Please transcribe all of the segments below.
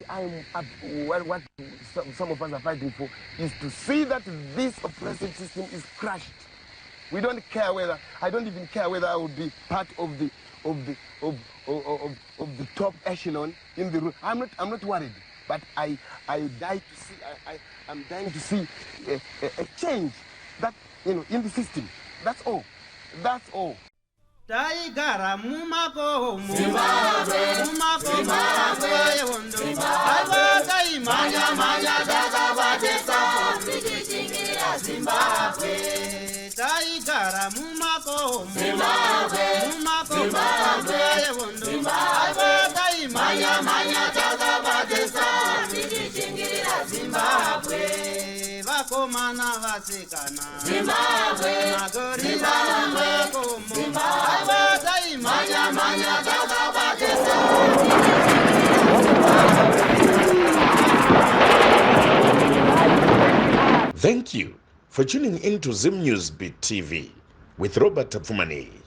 what some of us are fighting for is to see that this oppressive system is crushed. We don't care whether, I don't even care whether I would be part of the top echelon in the room. I'm not worried, but I'm dying to see a change that, in the system. That's all. That's all. Taigara mumako yewondo alwaka imanya dakabatesa Zimbabwe taigara mumako yewondo alwaka imanya dakabatesa Zimbabwe vakomana vasikana Zimbabwe magorira makomo alwaka imanya dakabatesa Thank you for tuning in to Zim News Beat TV with Robert Pfumani.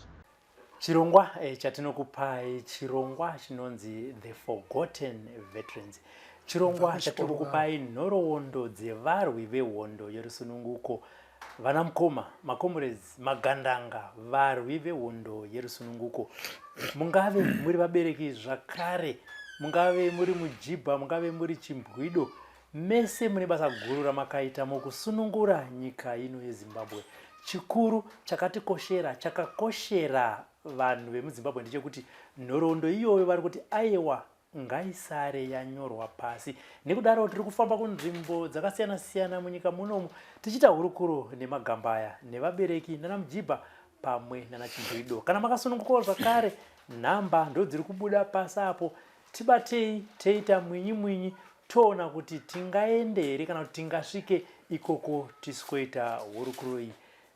Chirongwa chatinokupai chirongwa chinonzi The Forgotten Veterans. Chirongwa chatinokupai nhoroondo dzevarwi vehondo yerusununguko, vanamukoma, makomrades, magandanga, varwi vehondo yerusununguko. Mungave muri vabereki zvakare, mungave muri mujibha, mungave muri chimbwido, mese mune basa guru ramakaita mukusunungura nyika ino yeZimbabwe. Chikuru chakakoshera vanhu vemuZimbabwe ndechekuti nhoroondo iyoyo vari kuti aiwa ngaisare yanyorwa pasi. Nekudaro tiri kufamba kunzvimbo dzakasiyana siyana munyika munomu tichita hurukuro nemagambaya nevabereki nanamujibha pamwe nanachimbwido. Kana makasununguka zvakare, nhamba ndo dziri kubuda pasi apo. Tibatei teita mwinyi toona kuti tingaende here kana kuti tingasvike ikoko tisikoita hurukuro iyi.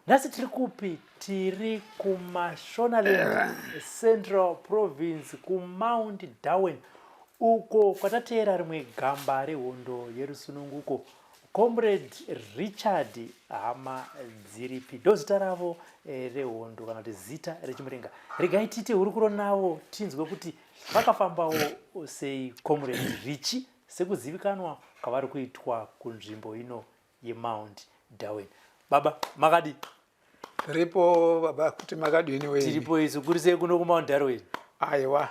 Nhasi tiri kupi? Tiri kuMashonaland Central Province kuMount Darwin, uko kwatateera rimwe gamba rehondo yerusununguko, Comrade Richard Hama Dziripi ndozita ravo rehondo kana kuti zita rechimurenga. Regai tiite hurukuro navo tinzwe kuti vakafambawo sei Comrade Richi sekuzivikanwa kwavari kuitwa kunzvimbo ino yeMount Darwin. Baba makadi? Ripo baba, kuti makadini wewe? Tiripo isu kuri sei kuno kuMount Darwin. Aiwa,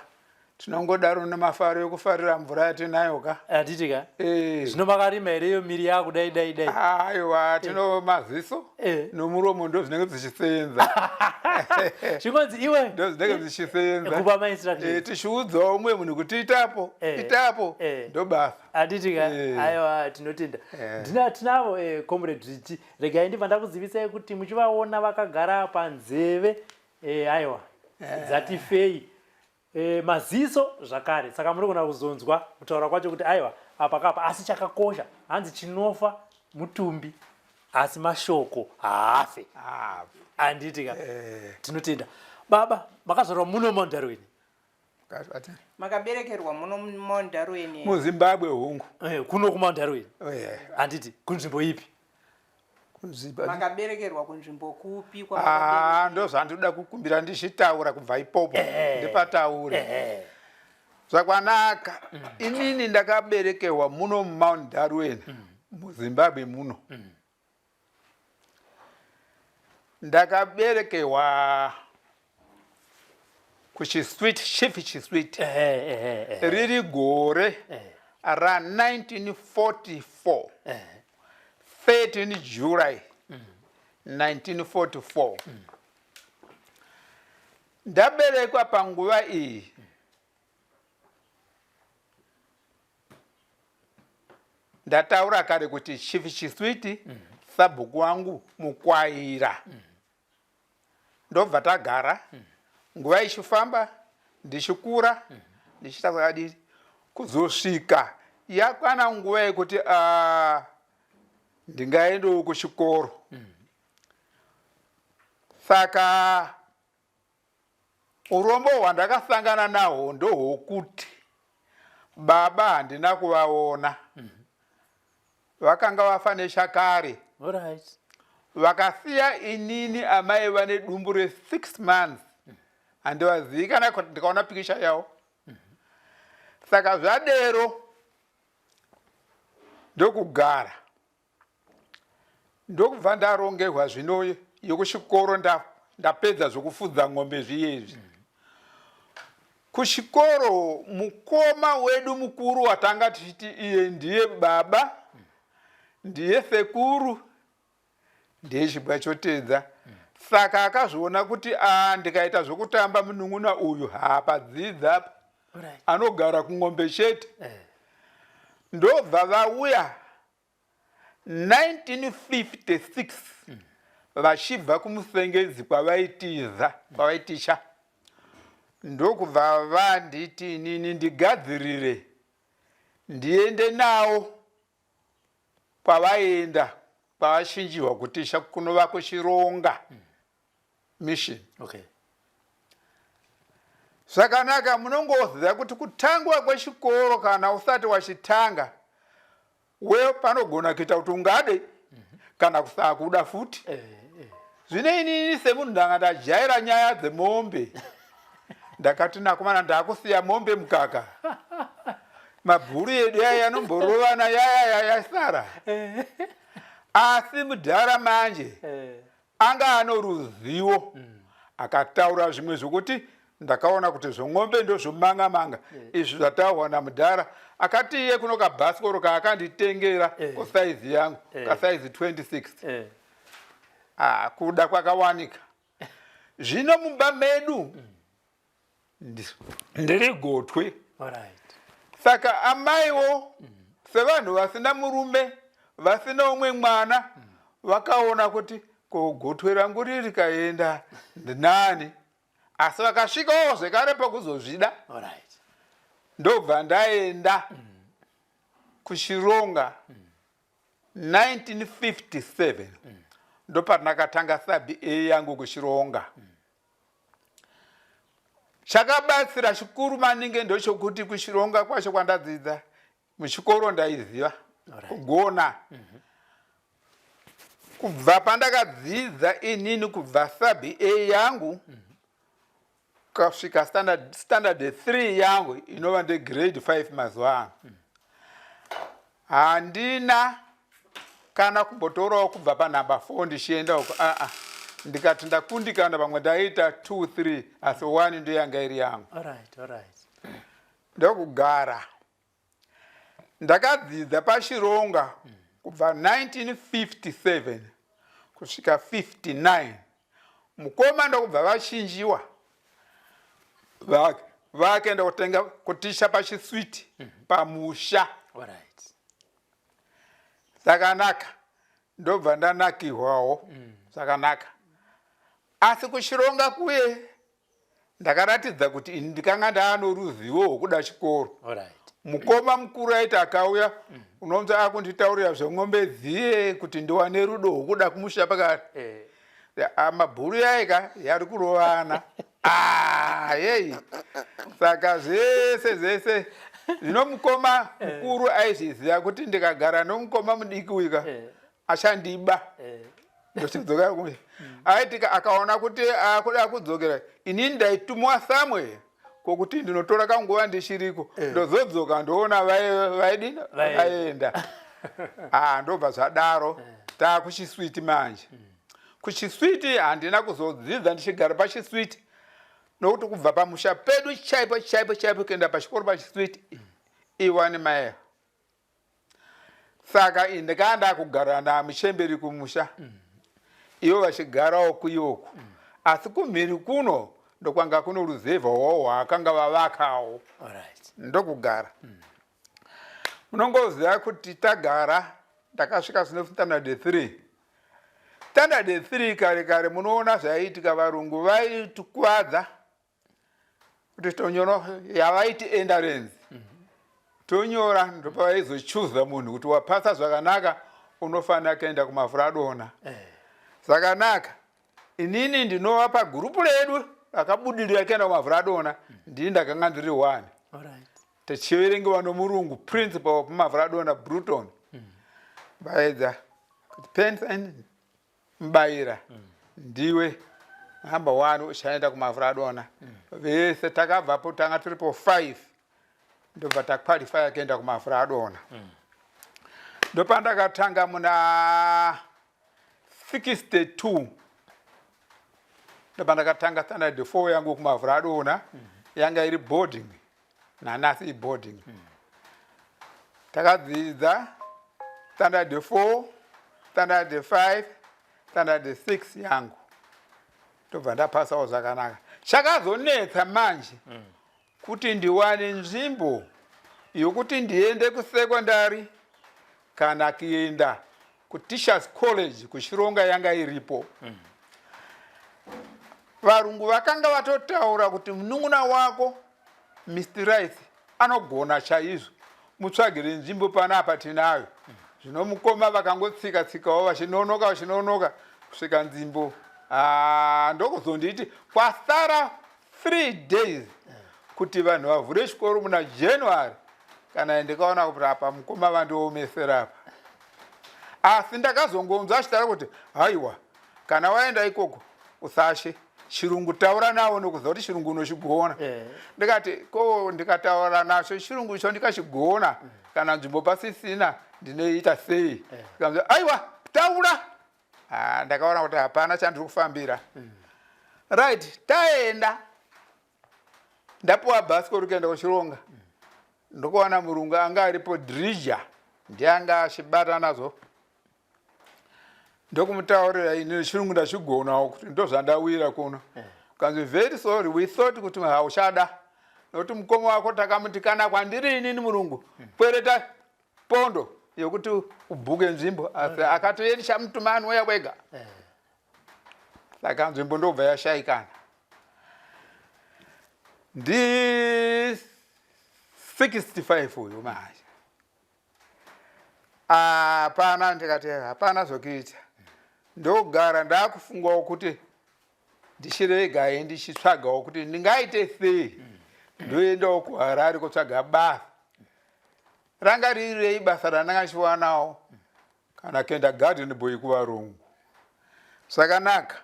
tinongodaro nemafaro ekufarira mvura yatinayo ka. Atitika? Zvino makarima here iyo miri yako dai. Aiwa, tino maziso nomuromo ndo zvinenge zvichisenza. Zvinonzi iwe ndo zvinenge zvichisenza. Kupa mainstructions. Tishuudzawo umwe munhu kuti itapo ndo basa. Atitika? Aiwa, tinotenda. Tinavo Comrade Richi, regai ndibva ndakuzivisai kuti muchivaona vakagara panzeve aiwa dzatifei maziso zvakare, saka munogona kuzonzwa kutaura kwacho kuti aiwa apa kapa, asi chakakosha hanzi chinofa mutumbi asi mashoko haafe. Anditika? Tinotenda. Baba makazvarwa muno Mount Darwin? Makaberekerwa muno Mount Darwin muZimbabwe hongu. Kuno kuMount Darwin? Anditi kunzvimbo ipi? Makaberekerwa kunzvimbo kupi kwa ndo zvandoda kukumbira ndichitaura kubva ipopo ndipataure. Zvakwanaka. Inini ndakaberekerwa muno Mount Darwin muZimbabwe muno. Ndakaberekerwa kuChisweet, Chief Chisweet. Riri gore ra 1944. 13 July 1944. Ndaberekwa panguva iyi ndataura kare kuti Chief Chisweet sabhuku wangu mukwaira. Ndobva tagara nguva ichifamba ndichikura ndichitazakadiri kuzosvika yakwana nguva yekuti ndingaendawo kuchikoro. Saka urombo hwandakasangana nahwo ndohwokuti baba handina kuvaona. Vakanga vafa nechakare. Vakasiya inini amai vane dumbu re6 months. Handivazivi kana ndikaona pikisha yavo. Saka zvadero ndokugara ndokubva ndarongerwa zvino yokuchikoro ndapedza zvokufudza ng'ombe zviyezvi. Kuchikoro mukoma wedu mukuru watanga tichiti iye ndiye baba, ndiye sekuru, ndiye chibwa chotedza. Saka akazviona kuti ndikaita zvokutamba munun'una uyu hapadzidza apa, anogara kung'ombe chete. Ndobva vauya 1956 vachibva kumusengedzi kwavaiticha. Ndokubva vanditi inini ndigadzirire ndiende nawo kwavaenda kwavachinjirwa kutisha kunova kuchironga mission. Zvakanaka, munongoziva kuti kutangwa kwechikoro kana usati wachitanga wewe panogona kuita kuti ungade kana kusakuda futi. Zvino inini semunhu ndanga ndajaira nyaya dzemombe ndakati nakomana ndakusiya mombe mukaka. Mabhuru edu yaya anomborovana yaya yasara. Asi mudhara manje anga ano ruzivo akataura zvimwe zvokuti ndakaona kuti zvomombe ndozvomanga izvi zvatawana mudhara. Akati iye kuno kabhasikoro kaakanditengera kusaizi yangu kasaizi 26. Kuda kwakawanika. Zvino mumba medu ndiri gotwe. Saka amaiwo sevanhu vasina murume vasina umwe mwana vakaona kuti gotwe rangu riri kaenda ndinani, asi vakasvikawo zvekare pakuzozvida. Ndobva ndaenda kuchironga 1957 ndopandakatanga sabi A yangu kuchironga. Chakabatsira chikuru maningi ndochokuti kuchironga kwacho kwandadzidza muchikoro ndaiziva kugona. Kubva pandakadzidza inini kubva sabi A yangu kasvika standard 3 yangu inova ndegrade 5 mazuva ano. Handina kana kumbotorawo kubva panhamba 4 ndichienda uko. Ndikati ndakundikana pamwe ndaita 2 3 asi 1 ndiyo yanga iri yangu. Ndokugara ndakadzidza pachironga kubva 1957 kusvika 59. Mukoma ndokubva vachinjiwa vakaenda kutenga kutisha pachiswiti pamusha. Zvakanaka, ndobva ndanakirwawo zvakanaka. Asi kuchironga kuye ndakaratidza kuti ini ndikanga ndaano ruzivo rwokuda chikoro. Mukoma mukuru aiti akauya unomza akunditaurira zveng'ombe dziye kuti ndiwane rudo rwokuda kumusha pakati. Mabhuru yaika yari kurovana. Yei. Saka zvese zvino mukoma mukuru aizviziva kuti ndikagara nomukoma mudiki wika achandiba. Ndochidzoka kumwe. Aiti akaona kuti akuda kudzokera inini ndaitumwa samwe kokuti ndinotora kanguva ndichiriko ndozodzoka ndoona vaidina vaenda. Ndobva zvadaro takuchiswiti manje. Kuchiswiti handina kuzodzidza ndichigara pachiswiti nokuti kubva pamusha pedu chaipo kuenda pachikoro pachiswiti I1 mile. Saka ndikanda kugara namuchemberi kumusha ivo vachigarawo kuyoku. Asi kumhiri kuno ndokwanga kuno ruzevha hwawo hwaakanga vavakawo. Ndokugara. Munongoziva kuti tagara ndakasvika zvino standard 3. Standard 3 kare munoona zvaiitika varungu vaitukwadza kuti tonyora yavaiti endurance. Tonyora ndopavaizochuza munhu kuti wapasa zvakanaka unofanira kuenda kumavhuradona. Zvakanaka. Inini ndinova pagurupu redu rakabudirira kuenda kumavhuradona ndini ndakanga ndiri 1. Tichiverengewa nomurungu principal wepamavhuradona Bruton. Vaedza kuti Penson Mbaira ndiwe number 1 uchaenda kumavhuradona. Vese takabvapo tanga tiripo 5 ndobva taqualifya kuenda kumavhuradona. ndopandakatanga muna 62 ndopandakatanga standard 4 yangu kumavhuradona yanga iri boarding nanasi boarding takadzidza standard 4 standard 5 standard 6 yangu ndobva ndapasawo zvakanaka. Chakazonetsa manje kuti ndiwane nzvimbo yokuti ndiende kusekondari kana kuenda kuTeachers College kuChironga yanga iripo. Varungu vakanga vatotaura kuti munun'una wako Mr. Rice anogona chaizvo, mutsvagire nzvimbo panapa tinayo. Zvino mukoma vakangotsika-tsikawo vachinonoka kusvika nzvimbo. Ndokuzonditi kwasara 3 days kuti vanhu vavhure chikoro muna January kana ndikaona kuti apa mukoma vandoomesera apa. Asi ndakazongonzwa achitaura kuti haiwa kana waenda ikoko usashe chirungu taura nawo nokuziva kuti chirungu unochigona. Ndikati ko ndikataura nacho chirungu icho ndikachigona kana nzvimbo pasisina ndinoita sei? Ndikamati aiwa taura. Ndakaona kuti hapana chandiri kufambira. Right, taenda ndapuwa bhasikoro rokuenda kuChironga. Ndokuwana murungu anga aripo Drija ndianga achibata nazvo. Ndokumutaurira ini chirungu ndachigonawo kuti ndozvandawira kuno. Kanzi very sorry, we thought kuti hauchada. Nokuti mukoma wako takamuti kana kwandiri inini murungu kwereta pondo yokuti ubhuke nzvimbo. Asi akati yeni chamutumani weya wega. Saka nzvimbo ndobva yashayikana. Ndi 65 uyu manje. Hapana, ndikati hapana zvokuita. Ndogara ndakufungawo kuti ndichiregaye ndichitsvagawo kuti ndingaite sei ndoendawo kuHarare kotsvaga basa. Ranga riri basa randanga ndichiwanawo kana kuenda garden boy kuvarungu. Zvakanaka.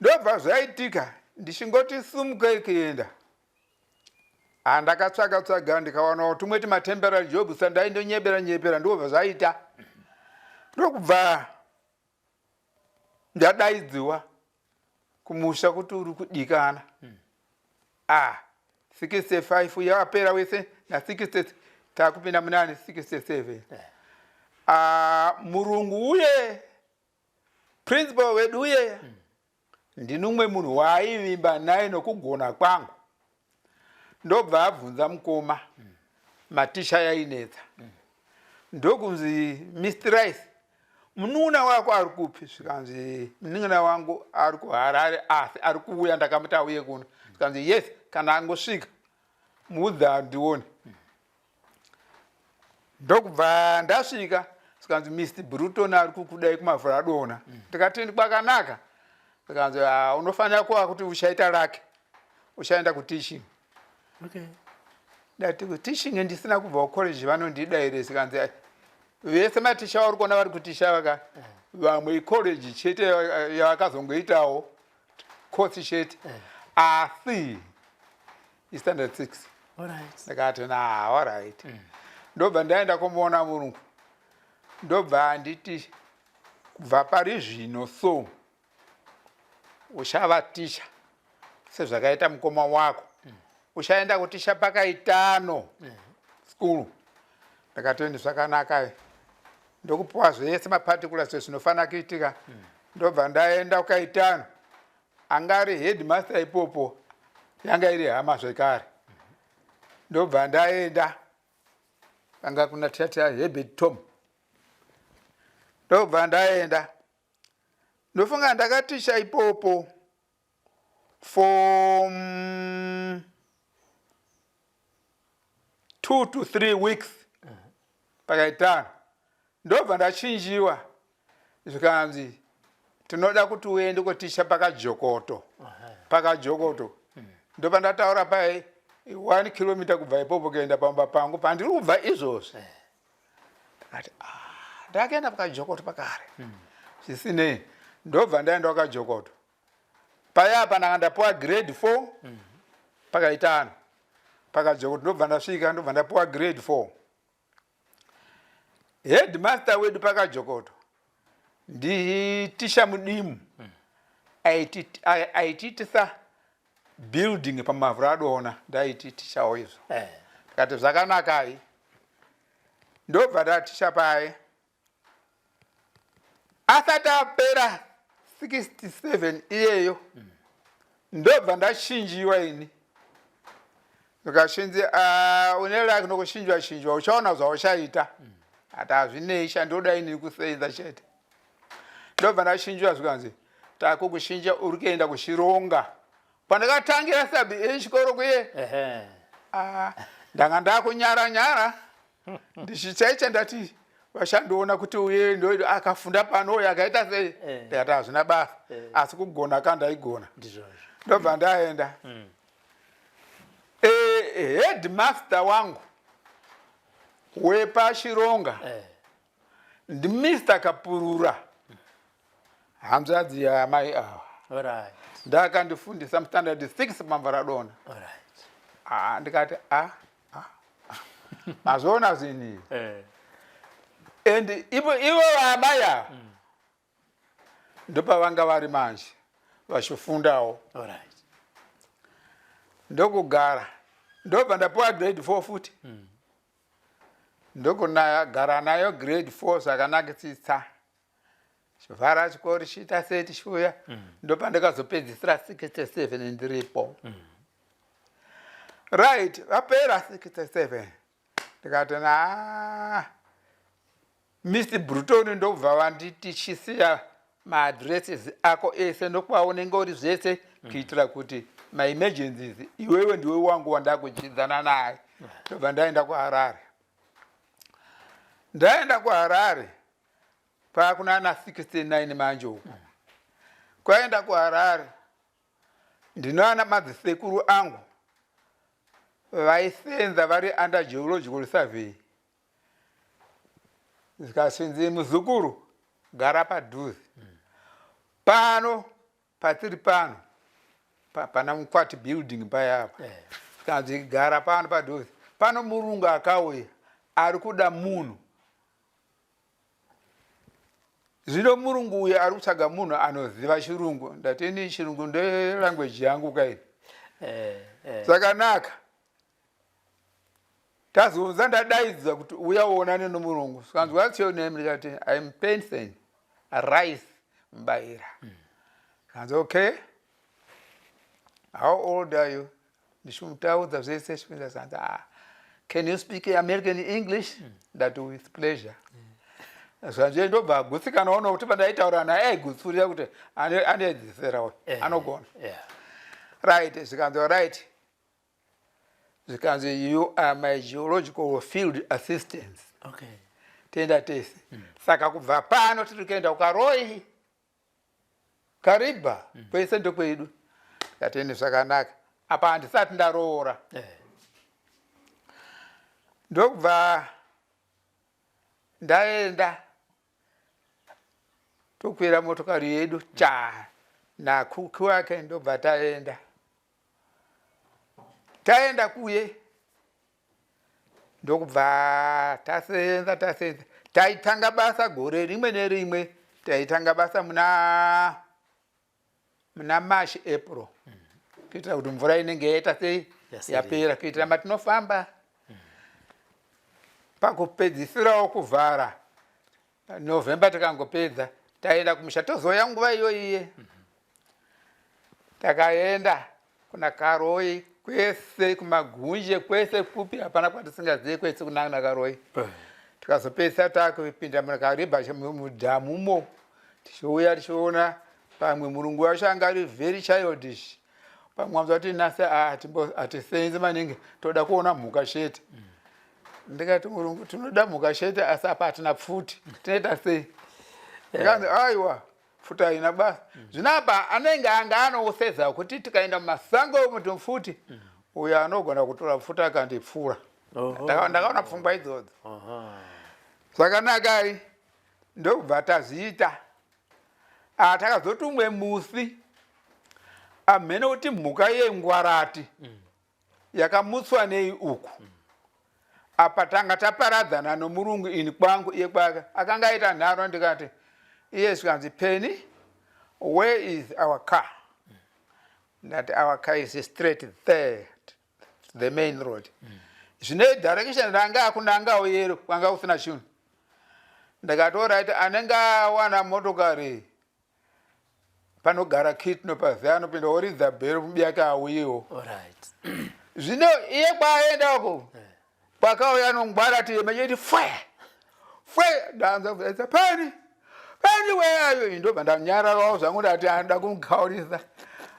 Ndobva zvaitika ndichingoti sumukei kuenda. Ndakatsvaga ndikawanawo tumwe tumatemporary jobs andaindonyepera ndobva zvaita. Ndokubva ndadaidziwa kumusha kuti uri kudikana. 65 yawapera wese na 60 takupinda munani 67. Murungu uye principal wedu uye ndinumwe munhu waaivimba naye nokugona kwangu. Ndobva abvunza mukoma matisha yainetsa. Ndokunzi Mr. Rice munun'una wako ari kupi? Zvikanzi munun'una wangu ari kuHarare asi ari kuuya ndakamuti auye kuno. Zvikanzi yes, kana angosvika muudze andione. Ndokubva ndasvika zvikanzi Mr. Bruton ari kukudai kumavhuradona. Ndikati kwakanaka. Zvikanzi unofanira kuva kuti uchaita rake uchaenda kuteaching. Ndati kuteaching ndisina kubva kucollege vanondidai. Zvikanzi vese maticha vari kuona vari kutisha vamwe icollege chete yavakazongoitawo course chete asi standard 6. Ndakati alright. Ndobva ndaenda kumuona murungu. Ndobva nditi kubva pari zvino so uchava ticha sezvakaita mukoma wako. Uchaenda kuticha pakaitano school. Ndakati zvakanaka. Ndokupuwa zvese maparticulars zvinofanira kuitika. Ndobva ndaenda kukaitano. Angari headmaster ipopo yanga iri hama zvekare. Ndobva ndaenda anga kuna tata Herbert Tom. Ndobva ndaenda ndofunga ndakaticha ipopo for 2 to 3 weeks pakaitano. Ndobva ndachinjiwa zvikanzi tinoda kuti uende koticha pakaJokoto. PakaJokoto ndobva ndataura pai 1 kilometer kubva ipopo kuenda pamba pangu pandiri kubva izvozvo. Ndakati ndakaenda pakaJokoto pakare zvisinei. Ndobva ndaenda pakaJokoto. Paya apa ndapuwa grade 4 pakaitano pakaJokoto. Ndobva ndasvika ndobva ndapuwa grade 4. headmaster wedu pakajokoto nditisha mudimu aititisa building pamavhu radona ndaititishawo izvo kati zvakanakai ndobva ndatisha paye asati apera 67 iyeyo ndobva ndashinjiwa ini ukashinzi unelaki nokushinjwa shinjwa uchaona zvauchaita hata hazvinei chandoda ini kusenza chete ndobva ndashinjiwa zvikanzi takukushinja uri kuenda kuchironga pandakatangira sabi echikoro kuye ndanga ndakunyara nyara ndichichaicha ndati vashandoona kuti uye ndo akafunda pano uye akaita sei ndikati hazvina basa asi kugona kandaigona ndobva ndaenda headmaster wangu wepachironga ndimr Kapurura hanzvadzi yamai ava ndakandifundisa mustandard 6 pamva radona ndikati mazviona zvinhi and ivo vaamai ava ndopavanga vari manje vachifundawo ndokugara ndobva ndapiwa grade 4 futi ndokugara nayo grade 4 zvakanakisisa chivhara chikoro chiita seti chiuya ndopandakazopedzisira 67 ndiripo right vapera 67 ndikati Mr. Bruton ndobva vanditichisiya maadresses ako ese nokwaunenge uri zvese kuitira kuti maemergencies iwewe ndiwe wangu wandakuchidzana naye ndobva ndaenda kuHarare pakunana 69 manje uku kwaenda kuHarare ndinoana madzisekuru angu vaisenza vari under geological survey zvikasvinzi muzukuru gara padhuze pano patiri pano pana mukwati building payapa zikanzi gara pano padhuze pano murungu akauya ari kuda munhu zvino murungu uyu ari kutsvaga munhu anoziva chirungu ndatini chirungu ndelanguage yangu kaini zvakanaka tazunza ndadaidzwa kuti uya uonane nomurungu zikanzi what's your name ndikati I'm Penson Rice Mbaira zikanzi okay how old are you ndichimutaudza zvese chipinda zikanzi can you speak American English ndati with pleasure zvanje ndobva agutsikana kuti pandaitaura naye aigutsurira kuti anoedzisera anogona right zvikanzi right zvikanzi you are my geological field assistants tenda tese saka kubva pano tiri kuenda kukaroi karibha kwese ndokwedu kateni zvakanaka apa handisati ndaroora ndokubva ndaenda tokwira motokari yedu nakuku wake ndobva taenda kuye ndokubva tasenza taitanga basa gore rimwe nerimwe taitanga basa muna March April kuitira kuti mvura inenge yaita sei yapera kuitira matinofamba pakupedzisirawo kuvhara November takangopedza taenda kumusha tozoya nguva iyoyiye takaenda kuna Karoi kwese kumagunje kwese kupi hapana kwatisingazivi kwese kunana Karoi tikazopedzisa takupinda mukaribha mudhamumo tichiuya tichiona pamwe murungu wacho anga ari very childish pamwe wanza kuti nase hatisenzi maningi toda kuona mhuka shete ndikati murungu tinoda mhuka shete asi apa hatina pfuti tinoita sei ndikanzi aiwa pfuti haina basa zvino apa anenge anga anousedza kuti tikaenda mumasango muti mfuti uyo anogona kutora pfuti akandipfuura ndakaona pfungwa idzodzo zvakanaka ndokubva tazviita takazoti umwe musi amhene kuti mhuka yengwarati yakamutswa nei uku apa tanga taparadzana nomurungu ini kwangu iye kwake akanga aita nharo ndikati iye zvikanzi Penny, where is our car? That our car is straight there, the main road. Zvine direction ranga akunanga uyero kwanga usina chinhu. Ndakati alright, anenge awana motokari panogara Kitno paziya anopinda oridza bhero mubyake auyewo. Alright. Zvino iye kwaendako kwakauya nongwara timechiti fire danza kuedza Penny, where are you? Ndobva ndanyararawo zvangu ndati anoda kumukaurisa.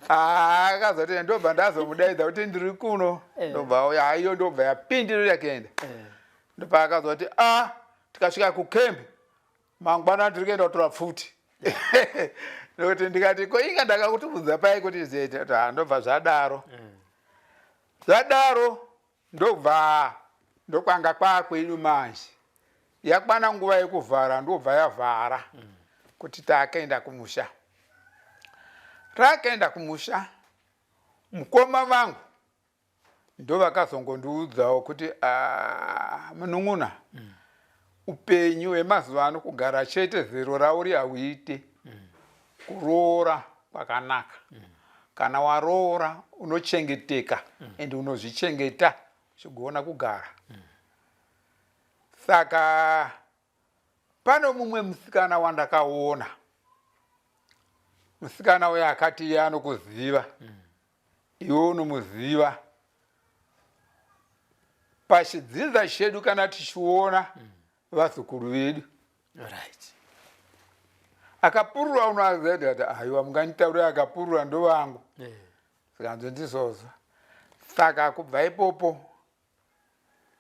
Akazoti ndobva ndazomudaidza kuti ndiri kuno. Ndobva aiyo ndobva yapindirira kuenda. Ndobva akazoti tikasvika kukembi mangwana ndiri kuenda kutora pfuti. Nokuti ndikati ko inga ndakakutibvunza pai kuti zeta ndobva zvadaro. Zvadaro ndobva ndokwanga kwakwedu manje. Yakwana nguva yekuvhara ndobva yavhara kuti takaenda kumusha. Rakaenda kumusha, mukoma vangu ndo vakazongondiudzawo kuti munun'una upenyu hwemazuva ano kugara chete zero rauri hauite kuroora kwakanaka. Kana waroora unochengeteka ende unozvichengeta uchigona kugara. Saka pano mumwe musikana wandakaona. Musikana uya akati iye anokuziva. Iwe unomuziva. Pachidzidza chedu kana tichiona vazukuru vedu. Alright. Akapurura unoaziva kuti aiwa munganditaurira akapurura ndo vangu. Sikanzo ndizozva. Saka kubva ipopo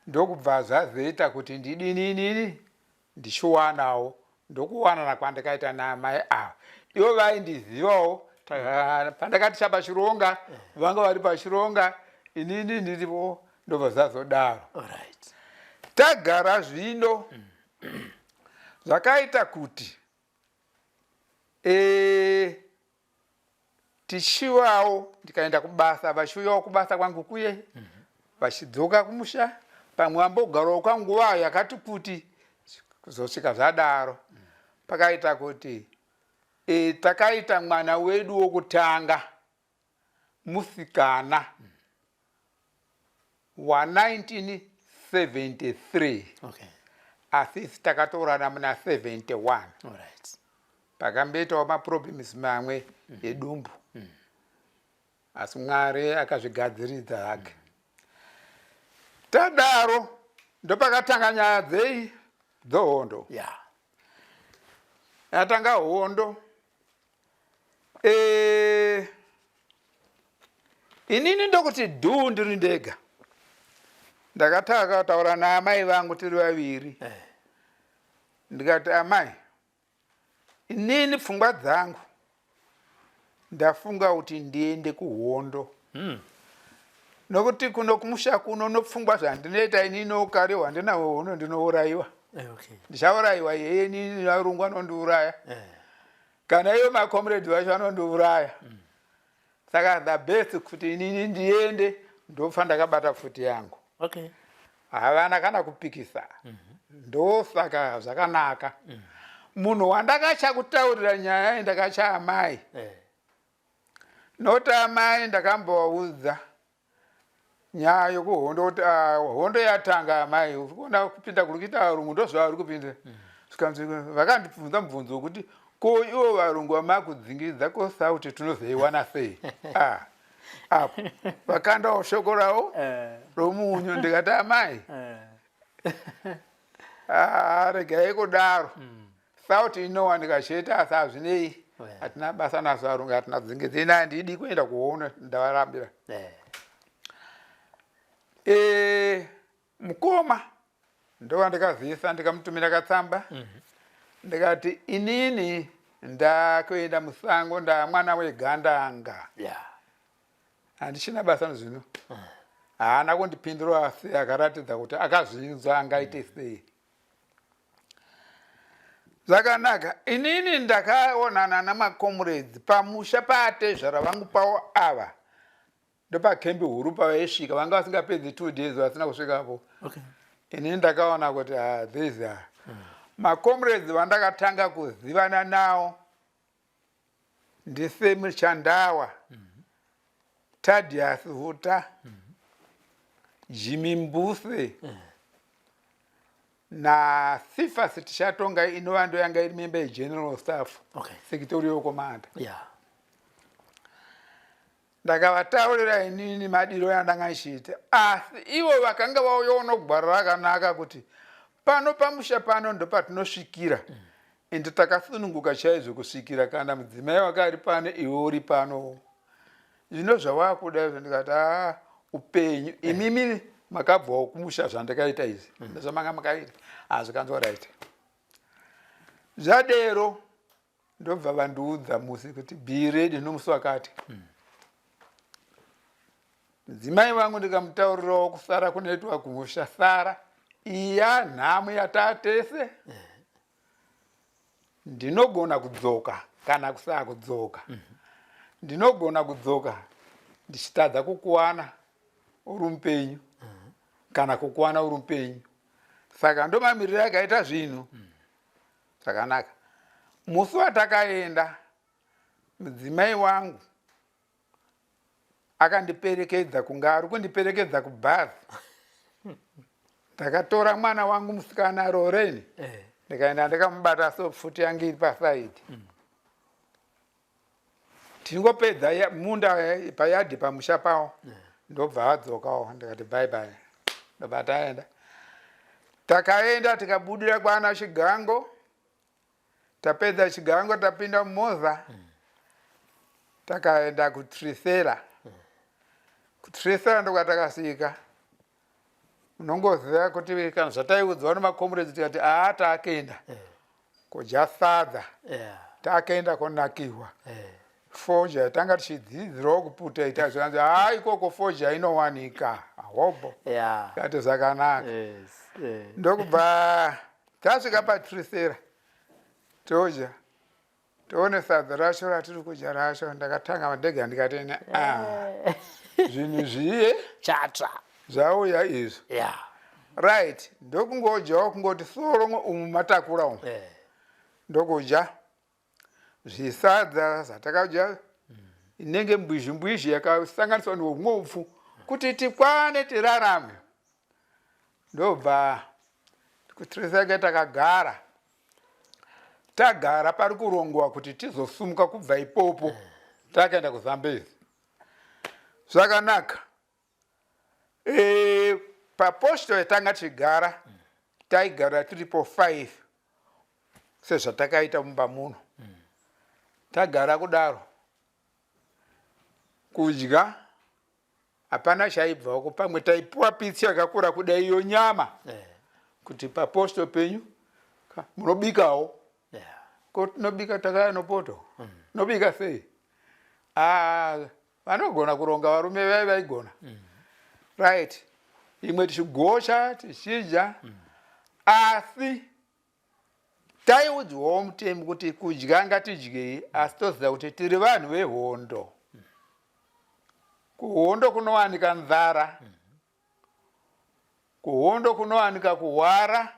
ndokubva zvazoita kuti ndidini ndichiwanawo ndokuwanana kwandakaita naamai ava. Ivo vaindizivawo pandakati chapachironga vanga vari pachironga inini ndiripo ndobva zvazodaro. Alright. Tagara zvino zvakaita kuti tichiwawo ndikaenda kubasa vachiuyawo kubasa kwangu kuye vachidzoka kumusha pamwe ambogarawo kwanguva yakati kuti kuzosvika zvadaro pakaita kuti takaita mwana wedu wokutanga musikana wa1973 Okay. asi takatorana muna 71. Alright. Pakamboitawo maproblems mamwe edumbu asi Mwari akazvigadziridza hake. Tadaro ndopakatanga nyaya dzehondo. Yeah. Yatanga hondo. Inini ndokuti dhuu ndiri ndega. Ndakataka kutaura naamai vangu tiri vaviri. Ndikati amai, inini pfungwa dzangu ndafunga kuti ndiende kuhondo. Nokuti kuno kumusha kuno nopfungwa zvandinoita inini ukare hwandinawo huno ndinourayiwa. Okay. Ndichaurayiwa yeye nini varungu vanondiuraya. Kana iyo makomrade vacho vanondiuraya. Saka the best kuti inini ndiende ndopfa ndakabata futi yangu. Okay. Havana kana kupikisa. Ndosaka zvakanaka. Munhu wandakachakutaurira nyaya ndakacha amai. Nota amai ndakambovaudza nyaya yokuhondo kuti hondo yatanga amai ukuona kupinda kuri kuita varungu ndozvavari kupinda. Sikanzi vakandibvunza mubvunzo wokuti ko ivo varungu vamakudzingidza kosa kuti tunozoiwana sei. Apo vakandawo shoko ravo romunyu ndikati amai regai kudaro sauti inowanika chete asi hazvinei hatina basa nazo varungu hatina dzingidza ina handidi kuenda kuhondo ndavarambira. Mukoma ndowandikazivisa ndikamutumira katsamba ndikati inini ndakuenda musango ndamwana wegandanga. Handichina basa nezvino. Haana kundipindura asi akaratidza kuti akazvinzwa angaite sei. Zvakanaka, inini ndakaonana namakomrades pamusha patezvara vangu pawo ava. Ndopakembi huru pavaisvika vanga vasingapedzi 2 days vasina kusvikapo. Okay. ini ndakaona kuti these are macomrades vandakatanga kuzivana nawo ndisemi Chandawa, Thaddeus Huta, Jimmy Mbuse, na Cephas Tshatonga inova ndo yanga iri member general staff, secretarial commander. Ndakavataurira inini madiro yandangashita, asi ivo vakanga vauyawo gwara rakanaka kuti pano pamusha pano ndo patinosvikira. Ende takasununguka chaizvo kusvikira kana mudzimai wakari pano iwe uri pano. Zvino zvavakuda ndikati upenyu imimi makabvawo kumusha zvandakaita izvi. Ndozvamanga makaita. Zvikanzwa right. Zvadero ndobva vandiudza musi kuti be ready nomusi wakati. Mudzimai wangu ndikamutaurirawo kusara kunoitwa kumusha Sara. Iya nhamu yatatese. Ndinogona kudzoka kana kusaa kudzoka. Ndinogona kudzoka ndichitadza kukuwana uri mupenyu kana kukuwana uri mupenyu. Saka ndomamiriro akaita zvinhu zvakanaka. Musi watakaenda mudzimai wangu akandiperekedza kunga ari kundiperekedza kubhazi. Ndakatora mwana wangu musikana Lorraine. Ndikaenda ndikamubata sofuti yangu iri pasaidi. Tingopedza munda payadhi pamusha pawo. Ndobva adzokawo ndikati bye bye. Ndobva taenda. Takaenda tikabudira kwana Chigango. Tapedza Chigango tapinda mumoza. Takaenda kuTrisera. kuTrisera ndokwatakasvika. Unongoziva kuti kana zvataiudzwa nemakomrades tikati taakaenda kudya sadza, taakaenda konakiwa. Foja tanga tichidzidzirawo kuputa itazvanzi ikoko foja inowanika hobo kati zvakanaka. Ndokubva tasvika paTrisera todya toone sadza racho ratiri kudya racho. Ndakatanga ndega ndikati zvinhu zviye Chatra. Zvauya izvo. Right. Ndokungodyawo kungoti soro umu matakura umu. Ndokudya zvisadza zvatakadya inenge mbwizhi yakasanganiswa neumwe upfu kuti tikwane tirarame. Ndobva kuTrisera takagara. Tagara pari kurongwa kuti tizosumuka kubva ipopo takaenda kuZambezi. Zvakanaka. Paposto yatanga tichigara taigara tiri po 5 sezvatakaita mumba muno. Tagara kudaro kudya hapana chaibvawo, pamwe taipuwa pitsi yakakura kudai iyo nyama kuti paposto penyu munobikawo. Ko tinobika takaya nopoto. Nobika sei? Vanogona kuronga varume vaigona. Right. Imwe tichigosha tichidya. Asi taiudzwawo mutemo kuti kudya ngatidyei, asi toziva kuti tiri vanhu vehondo. Kuhondo kunowanika nzara. Kuhondo kunowanika kuhwara.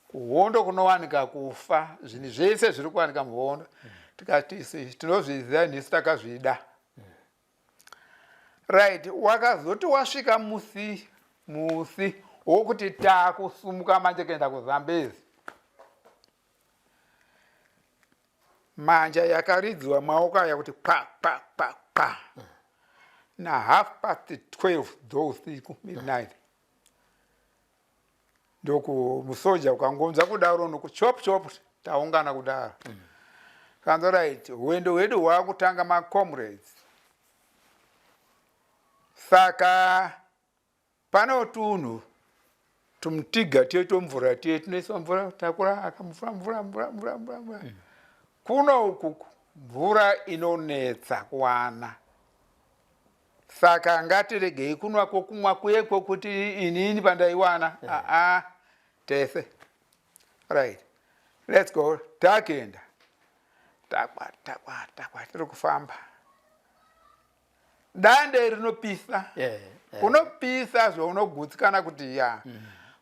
Kuhondo kunowanika kufa. Zvinhu zvese zviri kuwanika muhondo. Tikati tinozviziva nhisi takazvida. Right. Wakazoti wasvika musi wokuti takusumuka manje kuenda kuZambezi. Manja yakaridzwa maoko aya kuti pa. Na 12:30 dzousiku midnight. Ndoku musoja ukangonza kudaro nokuchop taungana kudaro. Kanzo right. Wendo hwedu hwakutanga macomrades. Saka pano tunhu tumutiga tieto mvura tietonoisa mvura takura akamvura. Kuno uku mvura inonetsa kuwana. Saka ngatiregei kunwa kokumwa kuyekwo kuti inini pandaiwana. Tese. Right. Let's go. Takenda. Takwa tiri kufamba. dande rinopisa unopisa zvaunogutsikana kuti ya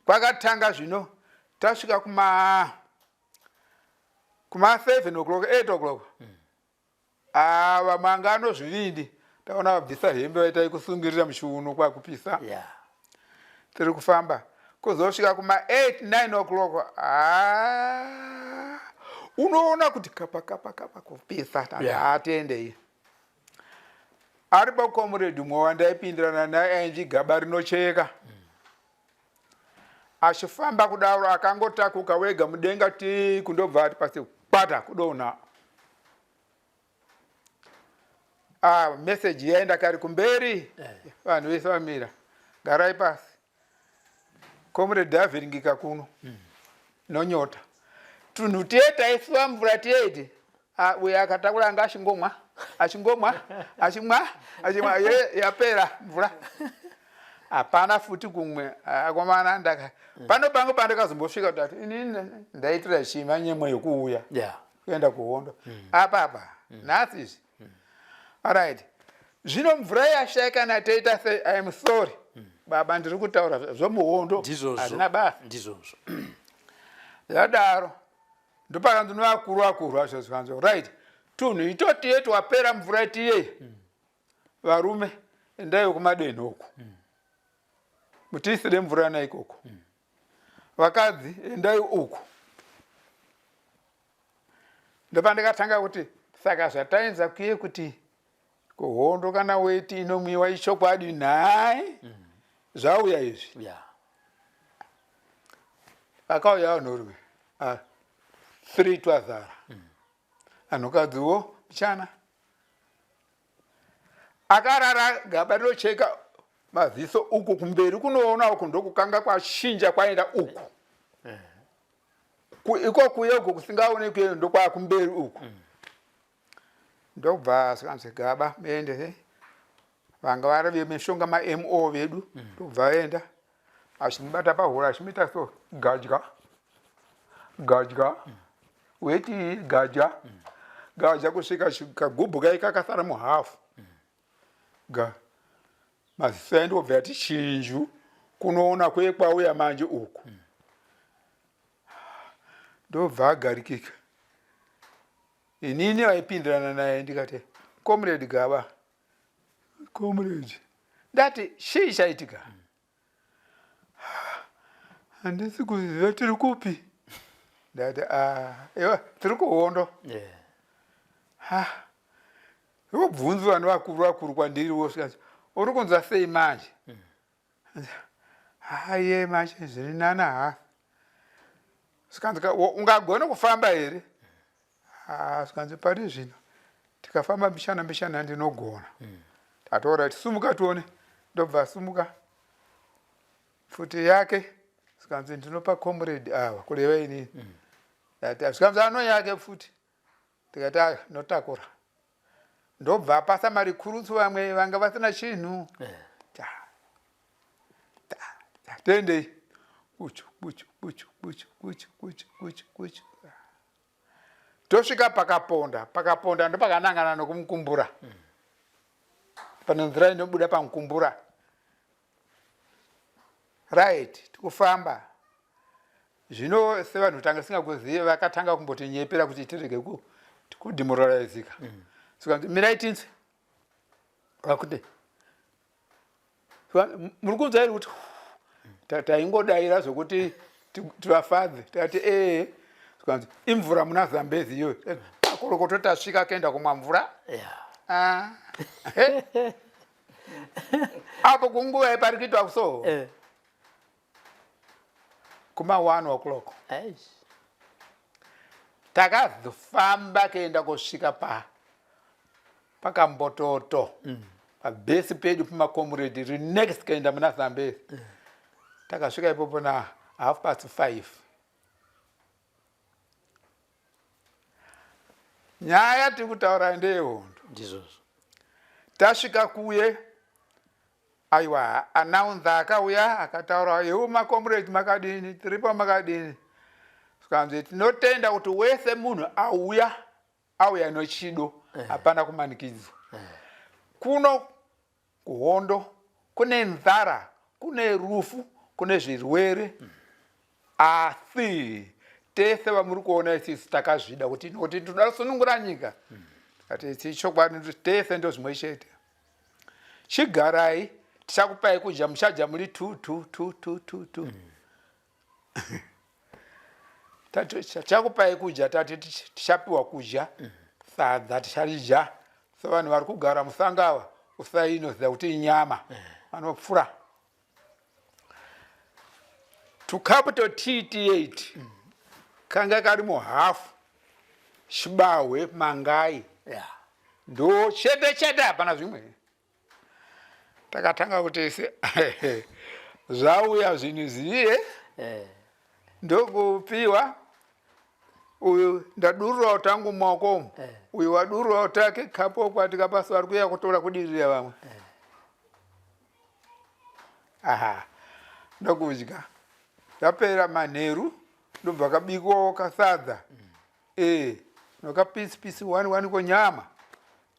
kwakatanga zvino tasvika kuma 7 o'clock 8 o'clock vamwe anga anozvirindi taona vabvisa hembe vaitai kusungirira mushuno kwakupisa tiri kufamba kuzosvika kuma 8 9 o'clock unoona kuti kapa kupisa atendei aripo comrade mwe wandaipindirana naye ainzi gaba rinocheka achifamba kudaro akangotakuka wega mudenga ti kundobva ati pasi kwata kudona message yaenda kari kumberi vanhu vese vamira garai pasi comrade avhiringika kuno nonyota tunhu tiye taisiwa mvura tiyeti uyo akatakura anga achingomwa yapera mvura hapana futi kumwe akomana ndaka pano pangu pandakazombosvika kuti inini ndaitira shima nyemwe yekuuya kuenda kuhondo apapa nhasi izvi alright zvino mvura yashayikana toita sei I'm sorry baba ndiri kutaura zvomuhondo hazvina basa ndizvozvo zvadaro ndopakandinovakuru azvo zvikanzo right tunhu itotiye twapera mvura tiye varume endai kumadenho uku mutiisire mvura naikoko vakadzi endai uku ndopandikatanga kuti saka zvatainza kuye kuti kuhondo kana weti inomwiwa ichokwadi nhai zvauya izvi vakauya vanhurume 3 twazara anhukadziwo chana akarara gaba rinocheka maziso uku kumberi kunoona uku ndokukanga kwashinja kwaenda uku iko kuye uku kusingaonekwi ndokwakumberi uku ndobva sikanzi gaba muende vanga vari vemishonga ma-MO vedu ndobva aenda achimubata pahura achimita so gadya weti gadya kusvika kagubhu kai kakasara muhafu maziso aindobva ati chinju kunoona kwekwauya manje uku ndobva agarikika inini vaipindirana naye ndikati comrade gaba comrade ndati chii chaitika handisi kuziva tiri kupi ndati iwa tiri kuhondo vobvunzwa nevakuru kwandiriwo sikati uri kunzwa sei manje iye manje zviri nana hafi sikanzi ungagona kufamba here sikanzi pari zvino tikafamba mishana ndinogona tataura kuti sumuka tuone ndobva sumuka futi yake sikanzi ndinopa comrade ava kureva inini sikanzi ano yake futi tikati notakura ndobva pasa marikurutsu vamwe vanga vasina chinhu tendei buchu tosvika pakaponda ndopakanangana nokumukumbura pane nzira inobuda pamukumbura right tikufamba zvino sevanhu tanga singakuziva vakatanga kumbotinyepera kuti tirege kudemoralizika sikanzi mirai tinze vakuti muri kunzwa iri kuti taingodaira zvokuti tivafadze tikati sikanzi imvura muna zambezi iyoyo akorokoto tasvika kaenda kumwa mvura apo kunguva ipari kuitwa so kuma 1 o'clock takazofamba kuenda kusvika pakambototo pabhesi pedu pamakomuredi ri next kaenda muna zambezi takasvika ipopo na 5:30 nyaya tiri kutaura ndeyehondo ndizvozvo tasvika kuye aiwa anaunza akauya akataura yewo makomuredi makadini tiripo makadini sikanzi tinotenda kuti wese munhu auya nochido hapana kumanikidzwa kuno kuhondo, kune nzara, kune rufu, kune zvirwere. Asi tese vamuri kuona isisi takazvida kuti tinoda kusunungura nyika. Ati chokwadi tese ndo zvimwe chete. Chigarai tichakupai kudya muchadya muri tu. Tichakupai kudya tati tichapiwa kudya sadza ticharija. So vanhu vari kugara musangava usainoziva kuti inyama vanopfura. To capital TT8 kanga kari muhafu Shibahwe Mangai ndo chete hapana zvimwe. Takatanga kuti zvauya zvinhu ziye ndokupiwa uyu ndadurura utangu mumaoko uyu wadurura utake kapo kwatika paso ari kuya kutora kudirira vamwe. Ndokudya yapera manheru ndobva kabikwawo kasadza nokapisi wani konyama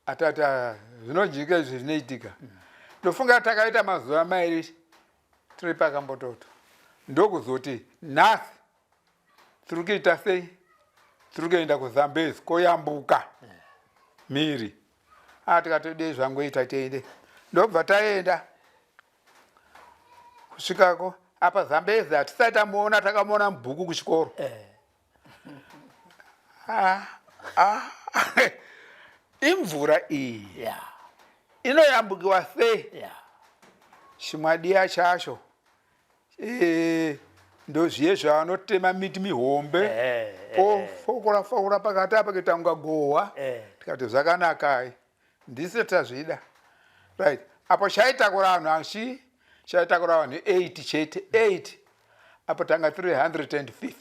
atata zvinojika izvi zvinoitika. Ndofunga takaita mazuva mairi tiri pakambototo ndokuzoti nhasi tiri kuita sei, tiri kuenda kuZambezi koyambuka mhiri. Tikatodei zvangoita tiende. Ndobva taenda kusvikako apa Zambezi hatisati tamuona, takamuona mubhuku kuchikoro. Imvura iyi inoyambukiwa sei? Chimwadiya chacho ndozviye zvavanotema miti mihombe ofokora pakati apa kitanga gohwa. Tikati zvakanaka ndise tazvida. Right. Apo chaitakura vanhu ashi chaitakura vanhu 8 chete 8 apo tanga 350.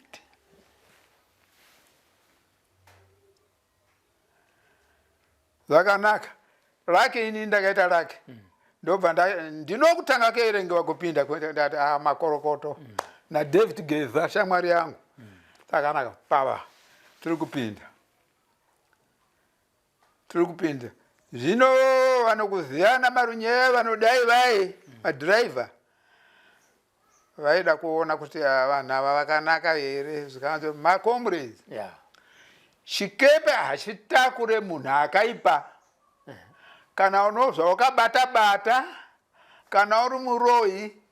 Zvakanaka. Rake ini ndakaita rake. Ndobva ndinokutanga kuerengewa kupinda ndati makorokoto na David Geza shamwari yangu. Takanaka pava tiri kupinda. Zvino vanokuziyana marunyaya vanodai vai madriver vaida kuona kuti vanhu ava vakanaka here zvikanzi macomrades. Chikepe hachitakure munhu akaipa. Kana unozva wakabata kana uri muroyi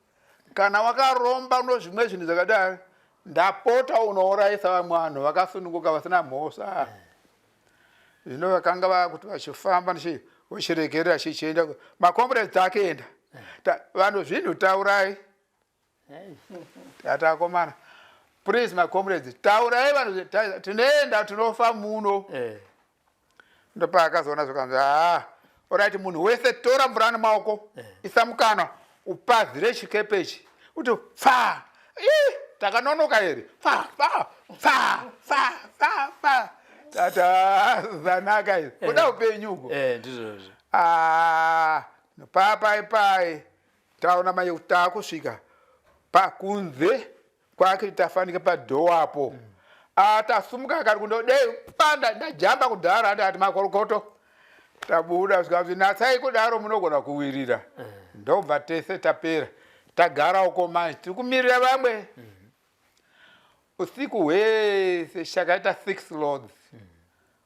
kana wakaromba zvimwe zvinhu zvakadaro ndapota unouraisa vamwe vanhu vakasununguka vasina mhosva. Zvino vakanga vakuti vachifamba vochiregerera chichienda macomrades akaenda vanhu zvinhu taurai. Tatakomana please macomrades taurai vanhu tinoenda tinofa muno. Ndopaakazoona zvakanzi alright munhu wese tora mvura nemaoko isa mukana upazire chikepe ichi uti pfa takanonoka here pfa tata zanaka izvi kuda upenyuko. Papai taona mai takusvika pakunze kwake tafanike padhoo apo. Tasumuka kari kundodei panda ndajamba kudhara ndati makorokoto tabuda zvikanzi natsai kudaro munogona kuwirira. Ndobva tese tapera tagara uko manje tiri kumirira vamwe. Usiku hwese chakaita 6 loads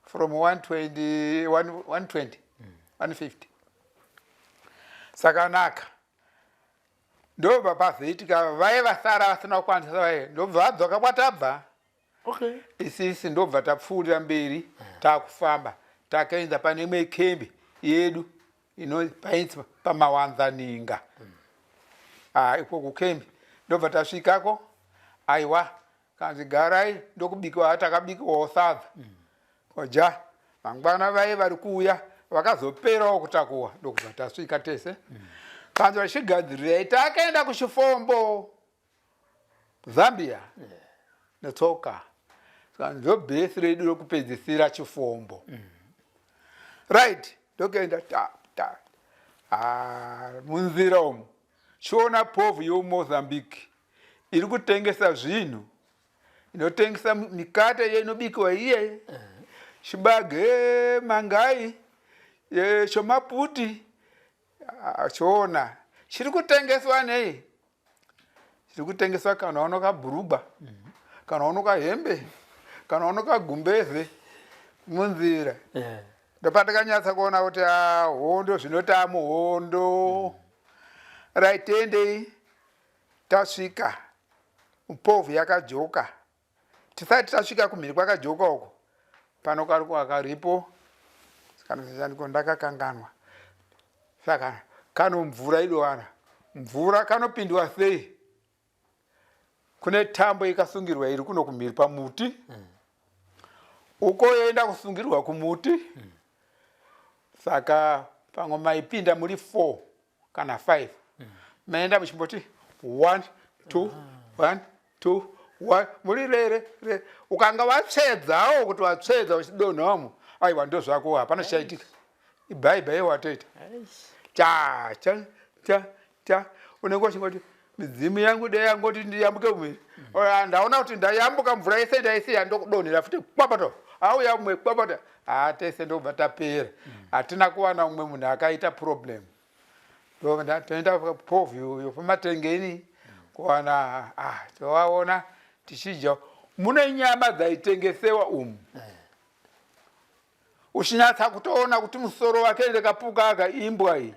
from 120 150. Sakanaka ndobva pazoitika vai vasara vasina kukwanisa vai ndobva vadzoka kwatabva. Isisi ndobva tapfuurira mberi takufamba takaenda pane imwe kembi yedu painzi pamawanzaninga. Iko kukembi ndobva tasvikako aiwa kanzi garai ndokubikiwa takabikiwawo sadza koja mangwana vai vari kuuya vakazoperawo kutakuwa ndokubva tasvika tese. Kanzi vachigadzirirai takaenda kuchifombo Zambia netsoka. Ndo bhesi redu rokupedzisira chifombo. Right, ndokuenda munzira umu chiona povhu yoMozambique iri kutengesa zvinhu, inotengesa mikate inobikiwa iye, chibage, mangai, chomaputi, chiona chiri kutengeswa nei chiri kutengeswa kana unoka bhurugwa kana unoka hembe kana unoka gumbeze munzira ndopatakanyatsa kuona kuti hondo zvinota muhondo raitendei tasvika mupovhu yakajoka tisati tasvika kumhiri kwakajoka uko pano karipo ndakakanganwa saka kano mvura idowana mvura kanopindwa sei kune tambo ikasungirwa iri kuno kumhiri pamuti uko yoenda kusungirwa kumuti saka pamwe maipinda muri 4 kana 5 maenda muchimboti 1 2 1 2 1 muri rere ukanga watsvedzawo kuti watsvedza uchidonhamo aiwa ndo zvako hapana chichaitika ibhai watoita cha unenge uchingoti midzimu yangu dei yangoti ndiyambuke umwe ndaona kuti ndayambuka mvura yese ndaisiya ndokudonhera futi kwapato auya umwe kwapato tese ndobva tapera hatina kuwana umwe munhu akaita problem toenda povhu yopamatengeni kuwana towaona tichidya mune nyama dzaitengesewa umu uchinyatsa kutoona kuti musoro wake ndekapuka akaimbwa iyi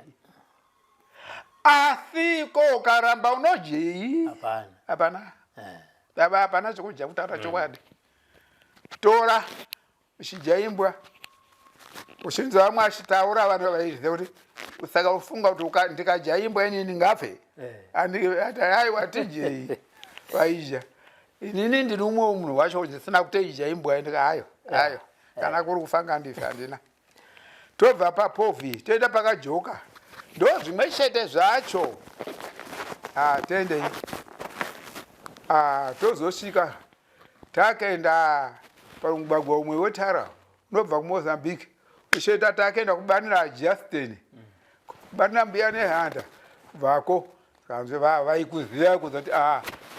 asi ko karamba unojei hapana chokudya kutaura chokwadi tora uchijaimbwa uchinzwa vamwe achitaura vanhu vaiziva kuti saka ufunga kuti ndikajaimbwa inini ngafe aiwa tijei vaizha inini ndiri umwe munhu wacho ndisina kuteijaimbwa ndikahayo kana kuri kufanga ndife handina tobva papovhi toenda pakajoka ndo zvimwe chete zvacho tendei tozosvika takaenda pamugwagwa umwe wetara unobva kumozambique uchienda takaenda kubanira justin kubanira mbuya nehanda kubvako kanzve vaikuziva kuzoti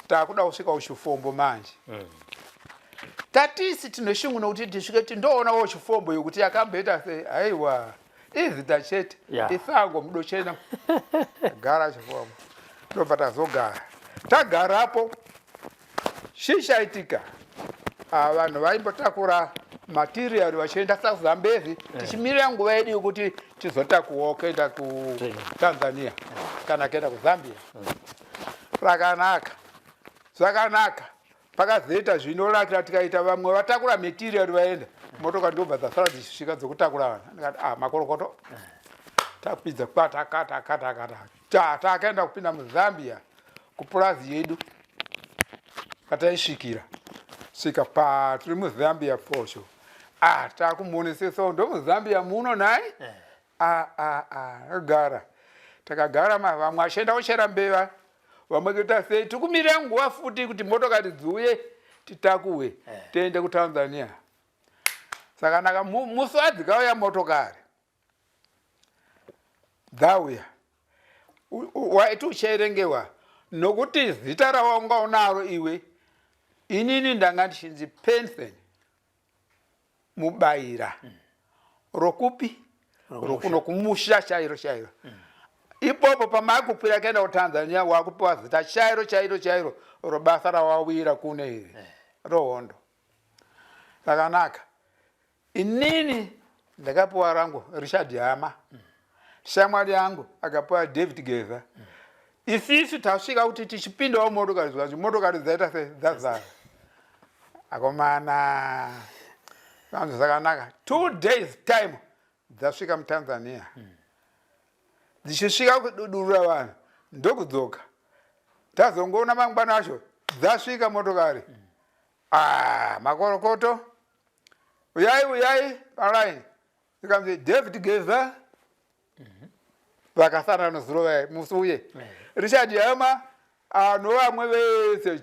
takuda kusvika uchifombo manje tatisi tinoshungu nokuti tisvike tindoonawo chifombo yokuti yakamboita sei aiwa izita chete isango mudochena gara chifombo ndobva tazogara tagarapo chichaitika vanhu vaimbotakura material vachienda sazambezi tichimirira nguva yedu yokuti tizotakuwawo kuenda kutanzania kana kuenda kuzambia zvakanaka pakazoita zvinorakira tikaita vamwe vatakura material vaenda motoka ndobva dzasara dzichisvika dzokutakura vanhu ndikati makorokoto takwidza kwatakata takaenda kupinda muzambia kupurazi yedu pataisvikira svika patiri muzambia posho takumuonesesawo ndo muzambia muno nai takagara vamwe achienda kuchera mbeva vamwe kuita sei tikumirira nguva futi kuti motokari dziuye titakuwe tiende kutanzania saka naka musi wadzikauya motokari dzauya waiti uchairengewa nokuti zita rawaunga unaro iwe inini ndanga ndichinzi pension mubayira rokupi rokuno kumusha chairo ipopo pamakukwira kaenda kutanzania wakupiwa zita chairo robasa rawawira kune iri rohondo rakanaka inini ndakapiwa rangu richard hama shamwari yangu akapiwa david geza isisu tasvika kuti tichipindawo motokari zvacho motokari dzaita sedzazara akomana vanhu zvakanaka 2 days time dzasvika mutanzania dzichisvika kududurura vanhu ndokudzoka tazongoona mangwana acho dzasvika motokari makorokoto uyai paraini ikanzi david geza vakasara nozurova musuye richard hama novamwe vese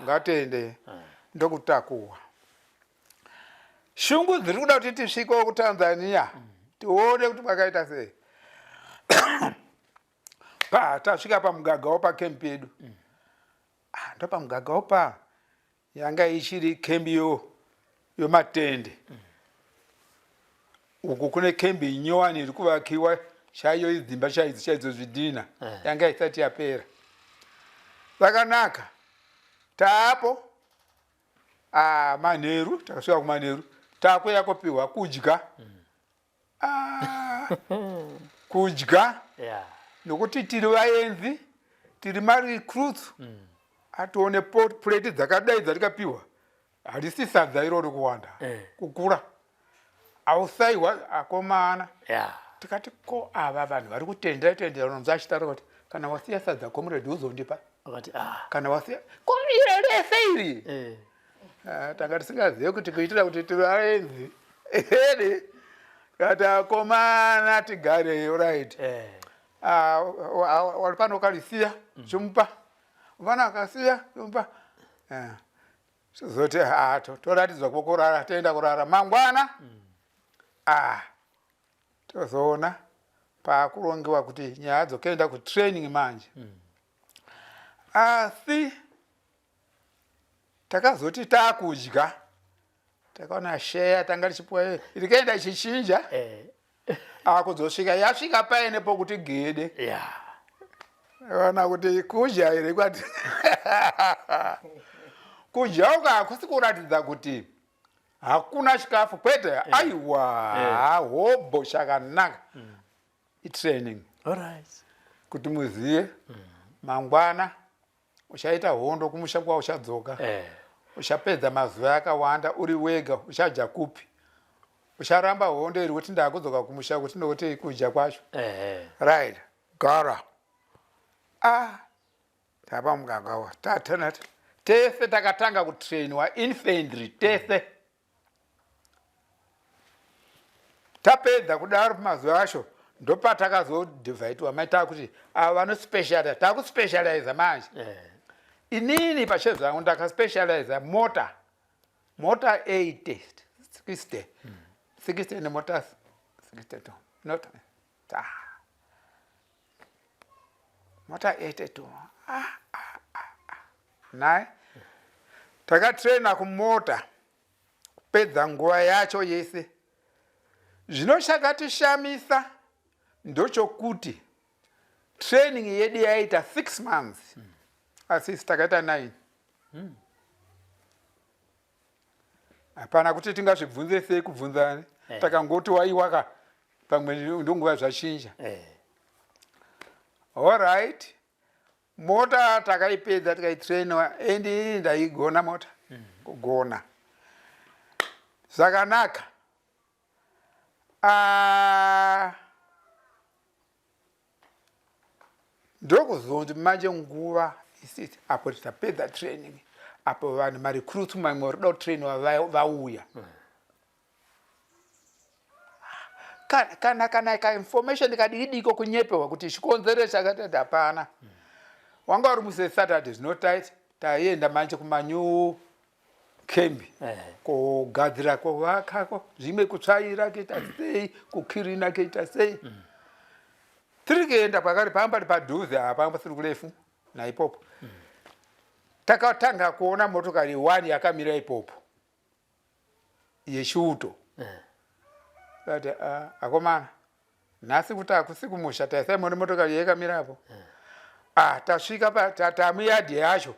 ngatende ndokutakuwa shungu dziri kuda kuti tisvikewo kutanzania tione kuti kwakaita sei tasvika pamugagawo pakempi yedu ndo pamugagawo pa yanga ichiri kembi yomatende uku kune kembi nyowani iri kuvakiwa chaiyo idzimba chaidzo zvidhina yanga isati yapera. Vakanaka taapo manheru takasvika kumanheru takuya kupiwa kudya kudya nokuti tiri vaenzi tiri marecruits atione plate dzakadai dzatikapiwa harisi sadza iroro kuwanda kukura ausaiwa akomana tikati ko ava vanhu vari kutendera unonzi achitaura kuti kana wasiya sadza comrade uzondipa kana wasiya ko irerese iri tanga tisingazive kuti kuitira kuti tiri vaenzi kati akomana tigareyo right wari pano ukarisiya chomupa vana akasiya chomupa zoti toratidzwa kwokurara toenda kurara mangwana tozoona pakurongewa kuti nyaya dzokuenda kutraining manje asi takazoti taakudya takaona sheya tanga tichipuwa irikaenda ichichinja akudzosvika yasvika paine pokuti gede ona kuti kudya iri kwati kudya uka hakusi kuratidza kuti hakuna chikafu kwete aiwa hobho chakanaka itraining kuti muziye mangwana uchaita hondo kumusha kwa uchadzoka uchapedza mazuva akawanda uri wega uchadya kupi ucharamba hondo iri kuti ndakudzoka kumusha kuti ndokuti kudya kwacho right gara tapa mugagawa tatanata tese takatanga kutrainwa infantry tese tapedza kudaro pamazuva acho ndopatakazodivhaitiwa maita kuti ava vanospecialize takuspecialize manje inini pachezvangu ndakaspecialize mota 80 60 nemota 62 not mota 82 naye takatraina kumota kupedza nguva yacho yese. Zvinochakatishamisa ndochokuti training yedu yaita 6 months asi takaita 9. Hapana kuti tingazvibvunze sei kubvunzana takangoti waiwaka pamwe ndonguva zvachinja. All right. Mota takaipedza tikaitrainwa endi ndaigona mota kugona zvakanaka. Ndokuzonzi manje nguva isiti apo tapedza training apo vanhu marecruits mamwe varida kutrainwa vauya kana ka information kadidiko kunyepewa kuti chikonzero chakati hapana. Wanga uri muse Saturday zvinotaita taenda manje kumanyu kembi kugadzira kwovakako zvimwe kutsvaira kuita sei kukirina kuita sei. Tiri kuenda pakari pambari padhuze apa pasiri kurefu naipopo takatanga kuona motokari 1 yakamira ipopo yeshuto. Kati akomana nhasi kuti akusi kumusha taisaimone motokari yakamirapo. Tasvika tamuyadhi yacho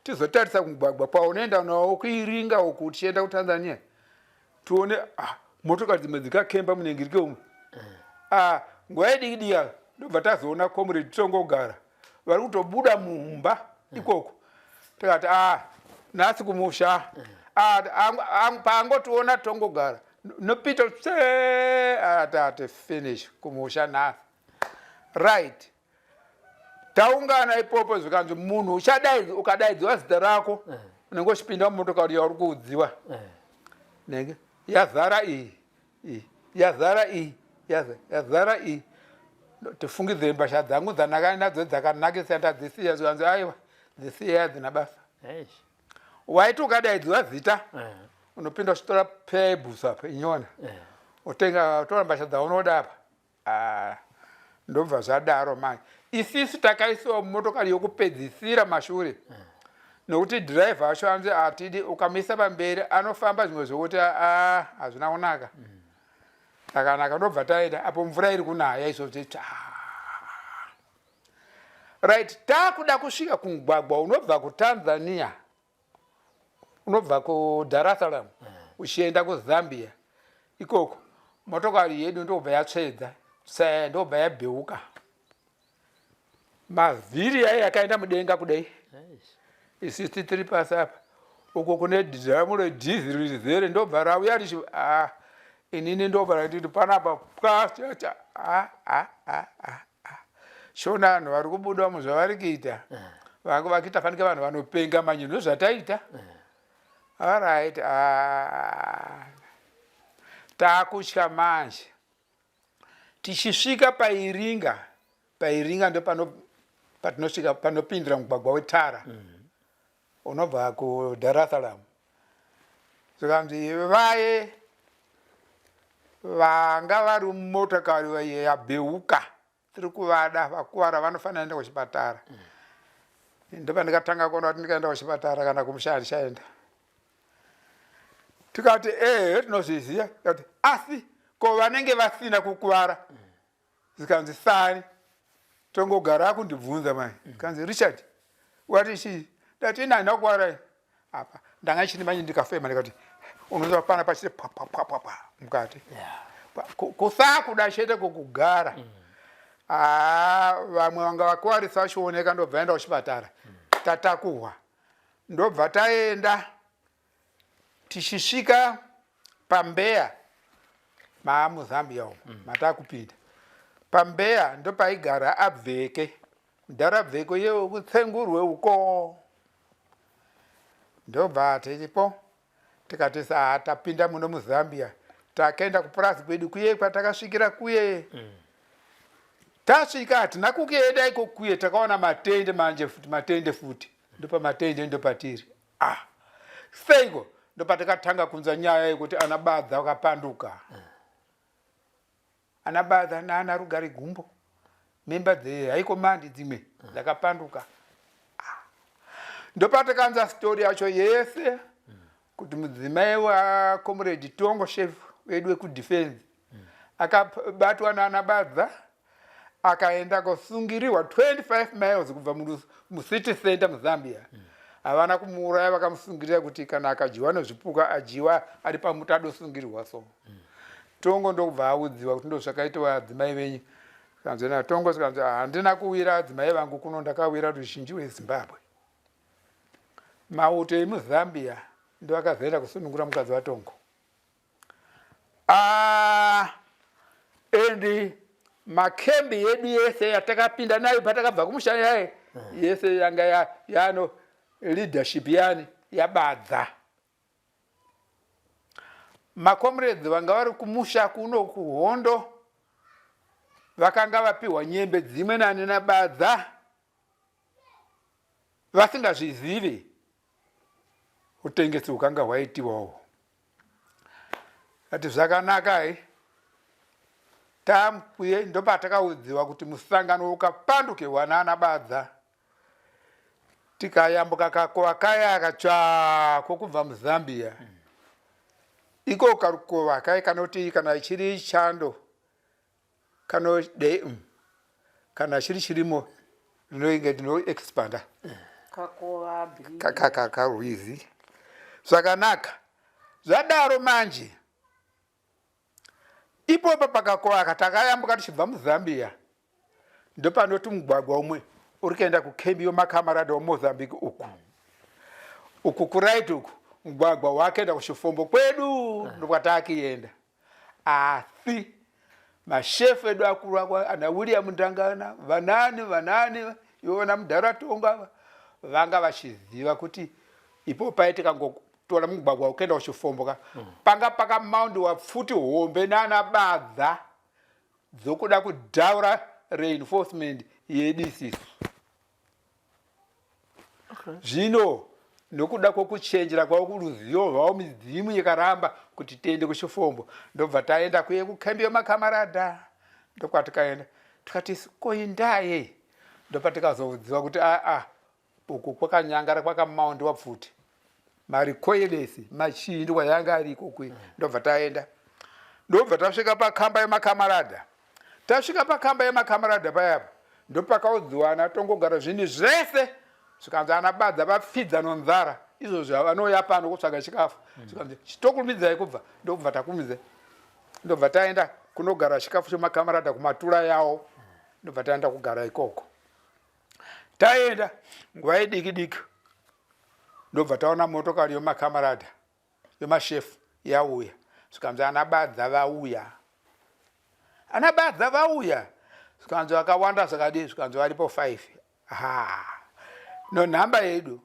tizotarisa kumugwagwa paunoenda nawo kuiringa uku tichienda kuTanzania tuone motokari dzimwe dzikakemba munengirike umwe. Nguva yedikidika ndobva tazoona comrade Tongogara vari kutobuda mumba ikoko tikati nhasi kumusha paangotiona Tongogara nopita tate finish kumusha nhasi right. Taungana ipopo zvikanzi munhu uchadaidzi ukadaidziwa zita rako unenge uchipinda mumotokari yauri kuudziwa nenge yazara iyi yazara iyi yazara iyi tifungidzei mbasha dzangu dzanaka nadzo dzakanakisa ndadzisiya zvikanzi aiwa dzisiya hadzina basa. Waiti ukadaidziwa zita unopinda uchitora pebhus apa inyona utora mbasha dzaunoda apa ndobva zvadaro manje. Isisi takaisiwa mumotokari yokupedzisira mashure nokuti dhiraivha acho anzi atidi ukamisa pamberi anofamba zvimwe zvokuti hazvina kunaka. Zvakanaka ndobva taenda apo mvura iri kunaya izvozvo. Right, takuda kusvika kumugwagwa unobva kuTanzania, unobva kuDar es Salaam uchienda kuZambia. Ikoko motokari yedu ndobva yatsvedza, ndobva yabheuka. Mavhiri aya yakaenda mudenga kudai. 63 pasi apa. Uko kune dhamu redhiziri rizere ndobva rauya richi inini ndobva ratiti panapa pwachacha shona vanhu vari kubuda muzvavari kuita. Vangu vakiita fanike vanhu vanopenga manje ndozvataita. Alright, takutya manje. Tichisvika pairinga ndo patinosvika panopindira mugwagwa wetara. Unobva kuDar es Salaam. Zvikanzi vaye vanga vari mumotokari yabheuka tiri kuvada vakuwara vanofanira kuenda kuchipatara. Ndopandikatanga kuona kuti ndikaenda kuchipatara kana kumushana ndichaenda. Tikati tinozviziva kuti asi ko vanenge vasina kukuwara. Zikanzi sani tongogara kundibvunza mai. Kanzi Richard wati chii? Ndati ina kuwara apa. Ndanga chini manje ndikafema ndikati unonzwa pana pachite pa mukati. Kusakuda chete kukugara. Vamwe vanga vakuwarisa vachioneka ndobva enda kuchipatara. Tatakuhwa. Ndobva taenda tichisvika paMbeya maamuzambia umo matakupinda. PaMbeya ndopaigara Abveke. Mudhara Abveke yewo kutsengurwe uko. Ndobva tiripo tikati tapinda muno muZambia. Takaenda kupurazi kwedu kuye kwatakasvikira kuye. Tasvika hatina kuenda iko kuye takaona matende manje futi matende futi. Ndopa matende ndopatiri. Seiko ndopatakatanga kunza nyaya yekuti anabadza wakapanduka. Anabadza naana rugare gumbo. Memba dzeHaikomandi dzimwe dzakapanduka. Ndopatakanza story yacho yese kuti mudzimai waComrade Tongo Chef wedu wekudefense akabatwa naanabadza akaenda kusungirirwa 25 miles kubva mucity center muZambia. Havana kumuuraya vakamusungirira kuti kana akadyiwa nezvipuka adyiwa ari pamuti adosungirirwa so. Tongo ndokubva audziwa kuti ndozvakaitwa adzimai venyu. Kanzena Tongo sikanzi handina kuwira adzimai vangu kuno ndakawira ruzhinji weZimbabwe. Mauto emuZambia ndo akazoenda kusunungura mukadzi waTongo. Endi makembi yedu yese yatakapinda nayo patakabva kumushana yaye yese yanga yano leadership yani yabadza. Makomrades vanga vari kumusha kuno kuhondo vakanga vapiwa nyembe dzimwe nani nabadza vasingazvizivi utengesi hukanga hwaitiwawo. Ati zvakanaka tamkuye ndopatakaudziwa kuti musangano ukapandukewa naanabadza. Tikayambuka kakova kaya akatsvako kubva muZambia. Iko karukova kaya kanoti kana chiri chando kana chiri chirimo ndinoinge ndino expanda kakova kakarwizi. Zvakanaka zvadaro manje ipopa pakakova katakayambuka tichibva muZambia ndopanoti mugwagwa umwe uri kuenda kukembi yomakamarada weMozambique uku kuraiti uku mugwagwa wakaenda kuchifombo kwedu ndokwatakienda. Asi mashefu edu akuru ana William Ndangana vanani iwona Mudhara Tongo vanga vachiziva kuti ipo paitika ngotora mugwagwa ukaenda kuchifombo panga pakamaundiwa futi hombe naanabadza dzokuda kudhaura reinforcement yeDCC. Zvino nokuda kwokuchenjera kwavo kuruzivo rwavo midzimu ikaramba kuti tiende kuchifombo ndobva taenda kuye kukembi yomakamarada ndokwatikaenda tikati koindaye ndopatikazoziva kuti uku kwakanyangara kwakamaundiwa futi marikoilesi machindwa yanga ariko kuye ndobva taenda ndobva tasvika pakamba yemakamarada. Tasvika pakamba yemakamarada payapa ndopakaudziwana tongogara zvinhu zvese zvikanzi ana badza vapfidza nonzara izvozvi vanouya pano kutsvaga chikafu zvikanzi chitokurumidzai kubva ndobva takumidzai ndobva taenda kunogara chikafu chemakamarada kumatura yawo ndobva taenda kugara ikoko. Taenda nguva yediki diki ndobva taona motokari yemakamarada yemashefu yauya zvikanzi ana badza vauya. Ana badza vauya zvikanzi vakawanda zvakadii zvikanzi varipo 5. Nonhamba yedu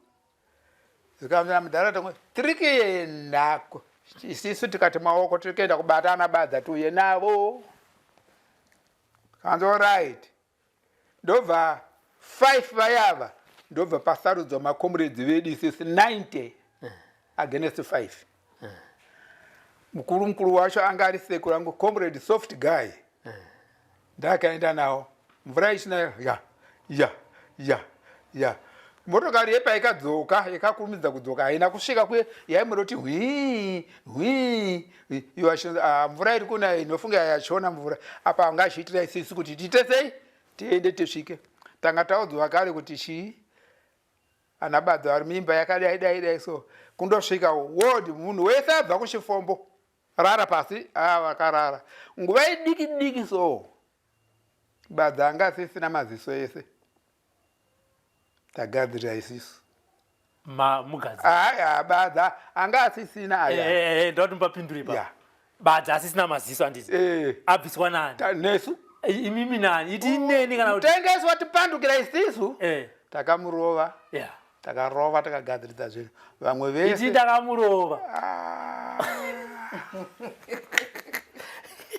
zvikanzi mudhara tiri kuendako isisu tikati maoko tiri kuenda kubata ana badza tiuye navo. Kanzi alright. Ndobva 5 vayava ndobva pasarudzwa makomrades vedu isisi 90 against 5. Mukuru wacho anga ari sekuru angu comrade soft guy. Ndakaenda nawo mvura ichina ya motokari yepa ikadzoka ikakurumidza kudzoka haina kusvika kuye yaimuroti mvura iri kuna inofunga yachona mvura apa anga achiitira isisi kuti titesei tiende tisvike. Tanga taudzwa kare kuti chii ana badza vari mimba yakadai so kundosvika ward munhu wese abva kuchifombo rara pasi vakarara nguva idiki so badza anga asisina maziso ese tagadzira isisu mugadzi badza anga asisina aya ndoti mupapindure pa badza asisina maziso anditi abviswa nani nesu imimi nani iti ineni kana kuti tengeswa tipandukira isisu takamurova takarova takagadziridza zvinhu vamwe vese iti ndakamurova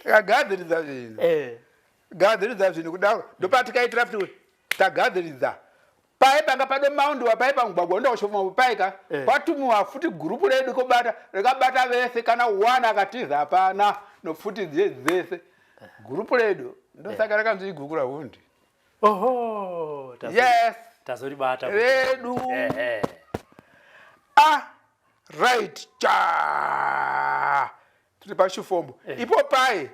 takagadziridza zvinhu gadziridza zvinhu kudaro ndopatikaitira kuti tagadziridza pai panga pade maundiwa pai pamugwagwa ndaushoma paika kwatumiwa futi gurupu redu kubata rekabata vese kana 1 akatiza hapana nofuti dzese gurupu redu ndosaka rakanzi igugura hundi. Oho yes tazoribata redu right tiri pachifombo ipo pai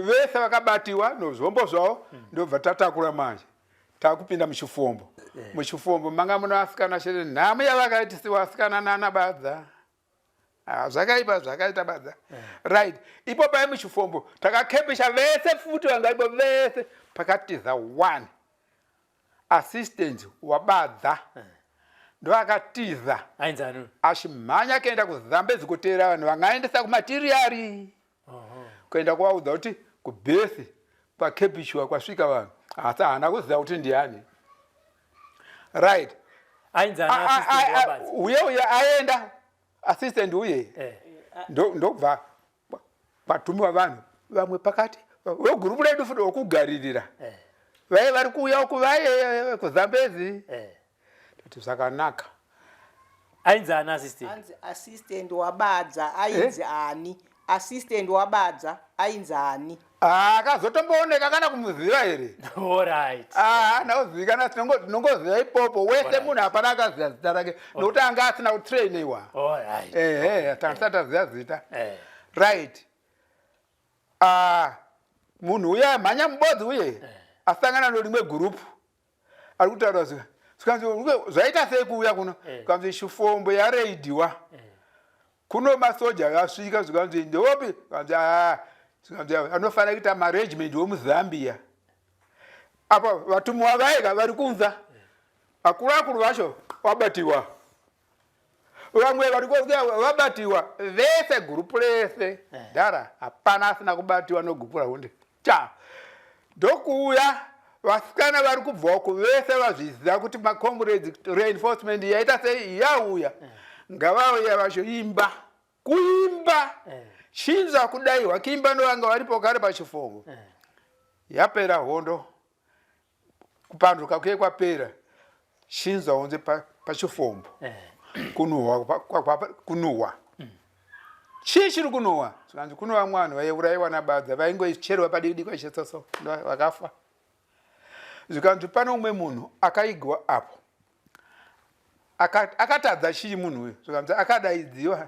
vese vakabatiwa nozvombo zvavo ndobva tatakura manje takupinda muchifombo. Muchifombo manga muno asikana shere nhamo yavakaitisiwa asikana nana badza zvakaipa zvakaita badza right. Ipo pai muchifombo takakepesha vese futi vanga ipo vese pakatiza 1 assistant wabadza ndo akatiza ainzanu achimhanya kuenda kuzambezi kuteera vanhu vangaendesa kumatiriyari kuenda kuvaudza kuti kubhesi kwakepishwa kwasvika vanhu asi haana kuziva kuti ndiani right. uye aenda assistant uye ndobva patumiwa vanhu vamwe pakati wegurupu redu futi wokugaririra vai vari kuuya uku vai kuzambezi kuti zvakanaka. ainzani assistant wabadza ainzi ani assistant wabadza ainzi ani akazotombooneka kana kumuziva here. alright nauzivikana tinongoziva ipopo wese munhu hapana akaziva zita rake nokuti anga asina kutrainiwa. Tanisati aziva zita right. Munhu uya mhanya mubodzi uye asangana norimwe gurupu ari kutaura zvikanzi zvaita sei kuuya kuno kanzi chifombo yareidiwa kuno masoja akasvika zvikanzi ndopi kanzi anofanira kuita maregiment womuzambia apa vatumiwa vaika vari kunza akuru vacho wabatiwa vamwe vari vabatiwa vese gurupu rese dhara hapana asina kubatiwa nogupura hunde ndokuuya vasikana vari kubvawo kuvese vazviziva kuti macomrades reinforcement yaita sei yauya ngavauya vachoimba kuimba chinzwa kudaiwa kiimba ndovanga varipo kare pachifombo yapera hondo kupanduka kuye kwapera chinzwa unze pachifombo kunuhwa chii chiri kunuhwa zvikanzi kunuhwa mwana vaiurayiwa nabadza vaingocherwa padiki kwachesoso vakafa. Zvikanzi pano umwe munhu akaigwa apo akatadza chii munhu uyu zvikanzi akadaidziwa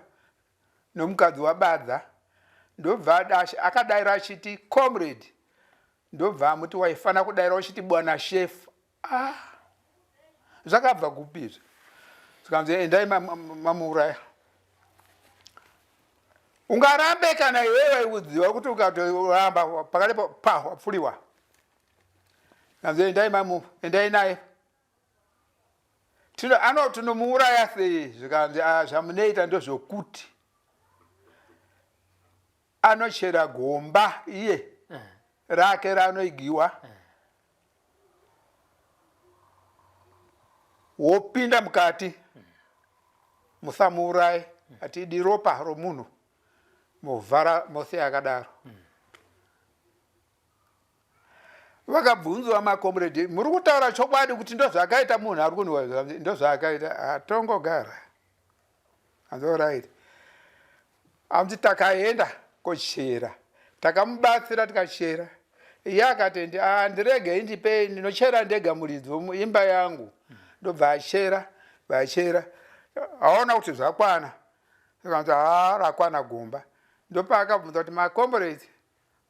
nomukadzi wabadza ndobva adasha akadayira achiti comrade, ndobva amuti waifana kudayira uchiti bwana chef. Zvakabva kupizva zvikanzi endai mamuuraya. Ungarambe kana iwewe udziwa kuti ukatoramba pakalepo wapfuliwa. Kanzi endai naye. Tinomuuraya sei? Zvikanzi zvamunoita ndozvokuti anochera gomba iye rake ranoigiwa, wopinda mukati, musamuuraye, atidi ropa romunhu movhara mose akadaro. Vakabvunzwa makomrade, muri kutaura chokwadi kuti ndozvakaita munhu ari kunhuwa? Ndozvakaita. Atongogara. All right. Takaenda kochera, takamubatsira tikachera. Iye akati ndirege indipei, ndinochera ndega muridzi muimba yangu. Ndobva achera, vachera. Aona kuti zvakwana. Akanzi rakwana gomba. Ndopa akabvunza kuti makomrade,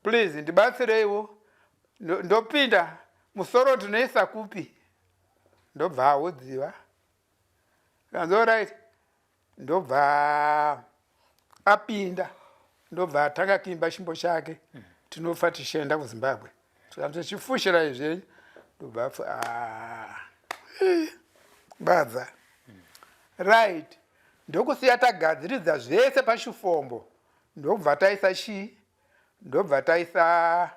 please ndibatsireiwo. Ndopinda musoro ndinoisa kupi? Ndobva audziwa. Akanzi all right. Ndobva apinda, ndobva atanga kuimba chimbo chake. Tinofa tichienda kuZimbabwe. Tikanzi chifushira izvi, ndobva badza. Right. Ndokusiya tagadziridza zvese pachifombo. Ndobva taisa chii? Ndobva taisa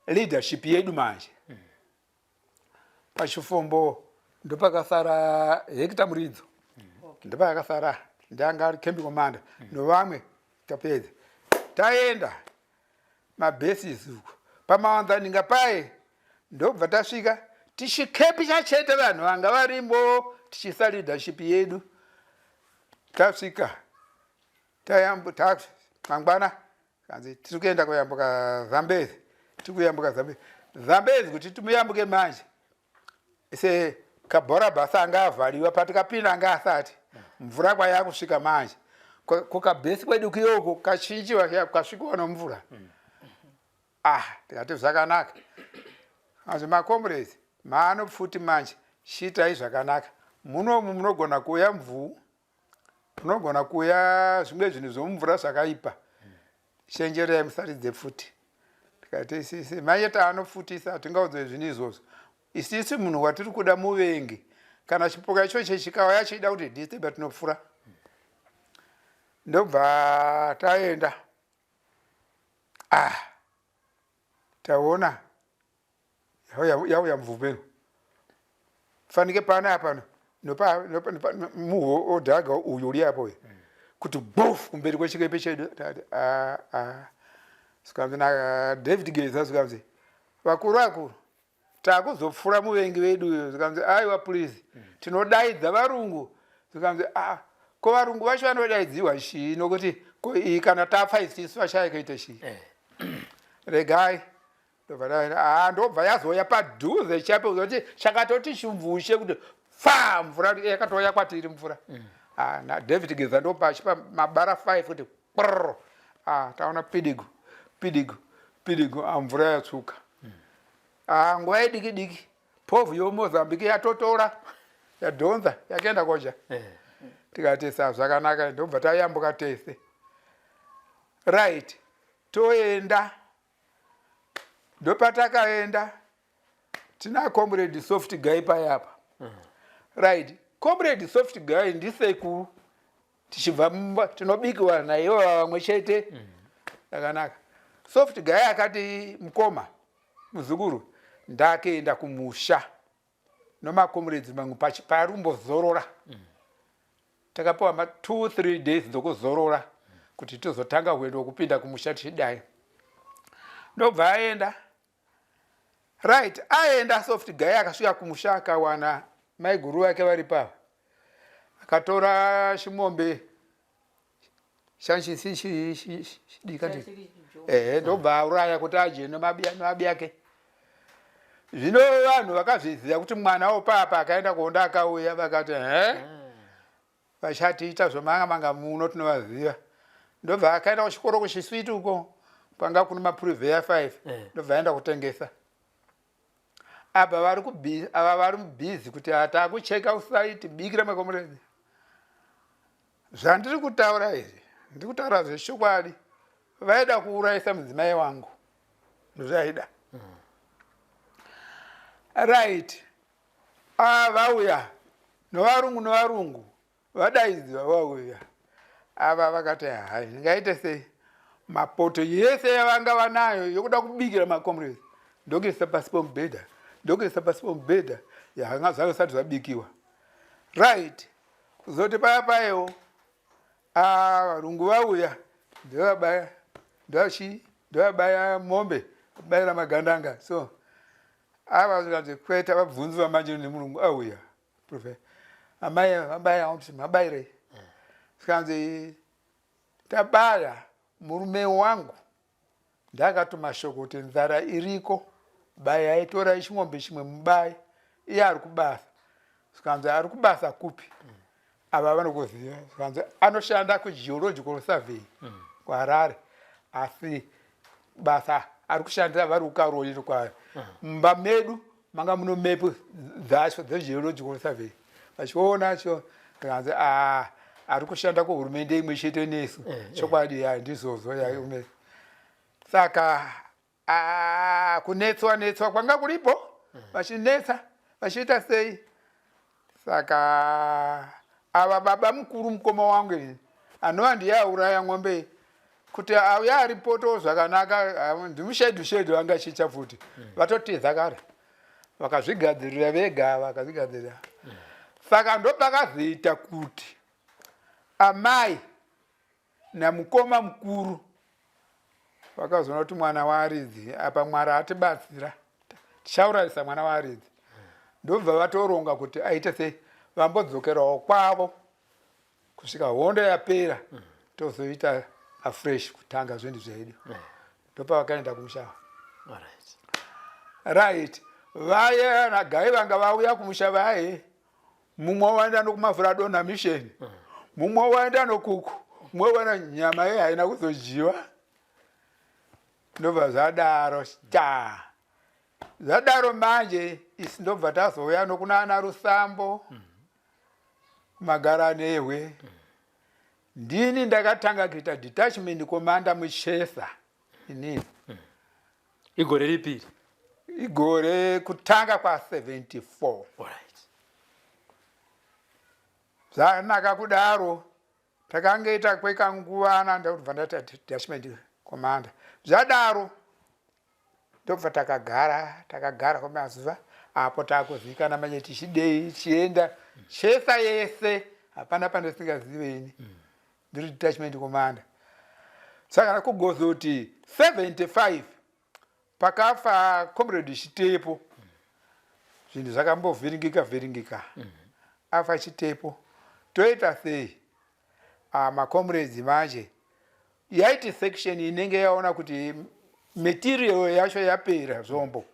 leadership yedu manje. Pachifombo ndopakasara Hector Muridzo. Ndopakasara ndanga ari camping commander. Novamwe tapedza. Taenda mabases uko. Pamawanzaninga paye ndobva tasvika tichikepi chachete vanhu vanga varimbo tichisa leadership yedu. Tasvika mangwana kanzi tiri kuenda kuyambuka Zambezi. Tikuyambuka Zambezi kuti timuyambuke manje. Se kabhora basa anga avhariwa patikapinda anga asati. Mvura kwaya kusvika manje. Kukabhesi kwedu kuyoko kachinjiwa kasvikawo nomvura. Tikati zvakanaka. Kanzi makomrades, maanopfuti manje chiitai zvakanaka. Munomu munogona kuuya mvuu, munogona kuuya zvimwe zvinhu zvomumvura zvakaipa. Chenjerai musaridze pfuti. Tikati isisi manje taanopfutisa hatingaudzwe zvinhu izvozvo. Isisi munhu watiri kuda muvengi. Kana chipuka ichocho chikauya chida kuti disturb tinopfura. Ndobva taenda. Taona yauya mvumeno. Fanike pana apa nopa muho odhaga uyu uri apo. Kuti bof kumberi kwechikepe chedu. Sikanzi na David Geza sikanzi. Vakuru takuzopfura muvengi wedu. Sikanzi aiwa please. Tinodaidza varungu. Sikanzi ko varungu vacho vanodaidziwa chii nokuti kana tafa isisu vachaikaita chii. Regai. Ndobva yazoya padhuze chape kuti chakatoti chimvushe kuti fa mvura yakatoya kwatiri mvura. Na David Geza ndopa achipa mabara 5 kuti taona pidigu mvura yatsuka. Nguva yediki povhu yoMozambique yatotora yadhonza yakaenda koja. Tikati zvakanaka ndobva tayambuka tese. Right. Toenda. Ndopatakaenda. Tina comrade soft guy payapa. Right. Comrade soft guy ndisekuru. Tichibva tinobikiwa naiwo vamwe chete. Yakanaka. Soft guy akati mukoma muzukuru ndakaenda kumusha nomacomrades mangu parumbozorora. Takapiwa 2-3 days dzokuzorora kuti tozotanga kuenda kupinda kumusha tichidai. Ndobva aenda. Right, aenda soft guy akasvika kumusha akawana maiguru vake vari pava. Akatora chimombe shanchisi chidika ndi. Ndobva auraya kuti aje nemabi yake. Zvino vanhu vakazviziva kuti mwana wopapa akaenda kuonda akauya vakati vachatiita zvomanga muno tinovaziva. ndobva akaenda kuchikoro kuchiswiti uko kwanga kune mapurivheya 5 ndobva aenda kutengesa. Apa vari mubhizi kuti atakucheka usaiti bikira makomuredzi. Zvandiri kutaura izvi ndiri kutaura zvechokwadi. Vaida kuurayisa mudzimai wangu ndozvaida. Right. Vauya novarungu vadaidziwa vauya. Ava vakati hai ndingaite sei? Mapoto yese yavanga vanayo yokuda kubikira makomuredzi ndokuisa pasi pomubhedha. Ndokuisa pasi pomubhedha yahanga zvayo zvisati zvabikiwa. Right. Kuzoti paya payewo varungu vauya ndovabaya mombe kubayira magandanga. So ava zvikanzi kweta vabvunzi vamanje nemurungu auya amai kuti mabayirei. Zvikanzi tabaya murume wangu ndakatuma shoko kuti nzara iriko bayai torai chimombe chimwe mubayi iye ari kubasa. Zvikanzi ari kubasa kupi? Ava vanokuziva. Zvikanzi anoshanda kugeological survey kuHarare asi basa ari kushandira vari kukarori kwayo. Mumba medu manga muno mepu dzacho dzegeological survey. Vachiona cho zvikanzi ari kushanda kuhurumende imwe chete nesu. Chokwadi ndizvozvo yaiume. Saka kunetswa kwanga kuripo vachinetsa vachiita sei. Saka ava baba mukuru mukoma wangu anova ndiye auraya ng'ombe kuti auya aripoto zvakanaka ndimushedhu anga chicha futi vatotedza kare vakazvigadzirira vega vakazvigadzirira. Saka ndopakazoita kuti amai namukoma mukuru vakazoona kuti mwana waaridzi apa Mwari atibatsira tichaurayisa mwana waaridzi. Ndobva vatoronga kuti aite sei vambodzokerawo kwavo kusvika hondo yapera tozoita afresh kutanga zvinhu zvedu. Ndopavakaenda kumusha. Right. Vaya nagai vanga vauya kumusha vaye mumwe waenda nokumavhura dona mission mumwe waenda nokuku mumwe waenda nyama ye haina kuzodyiwa. Ndobva zvadaro zvadaro manje isi ndobva tazouya nokunana Rusambo Magaranehwe. Ndini ndakatanga kuita detachment commander muChesa inini. Igore ripiri? Igore kutanga kwa74. Alright. Zvanaka kudaro takangeita kwekanguvana ndobva ndaita detachment commander. Zvadaro ndobva takagara kwemazuva apo takuzivikana manje tichidei chienda Chesa yese hapana pandasingaziveini ndiri detachment commander. Saka kugozoti 75 pakafa comrade Chitepo zvinhu zvakambovhiringika afa Chitepo toita sei macomrades manje yaiti section inenge yaona kuti material yacho yapera zvombo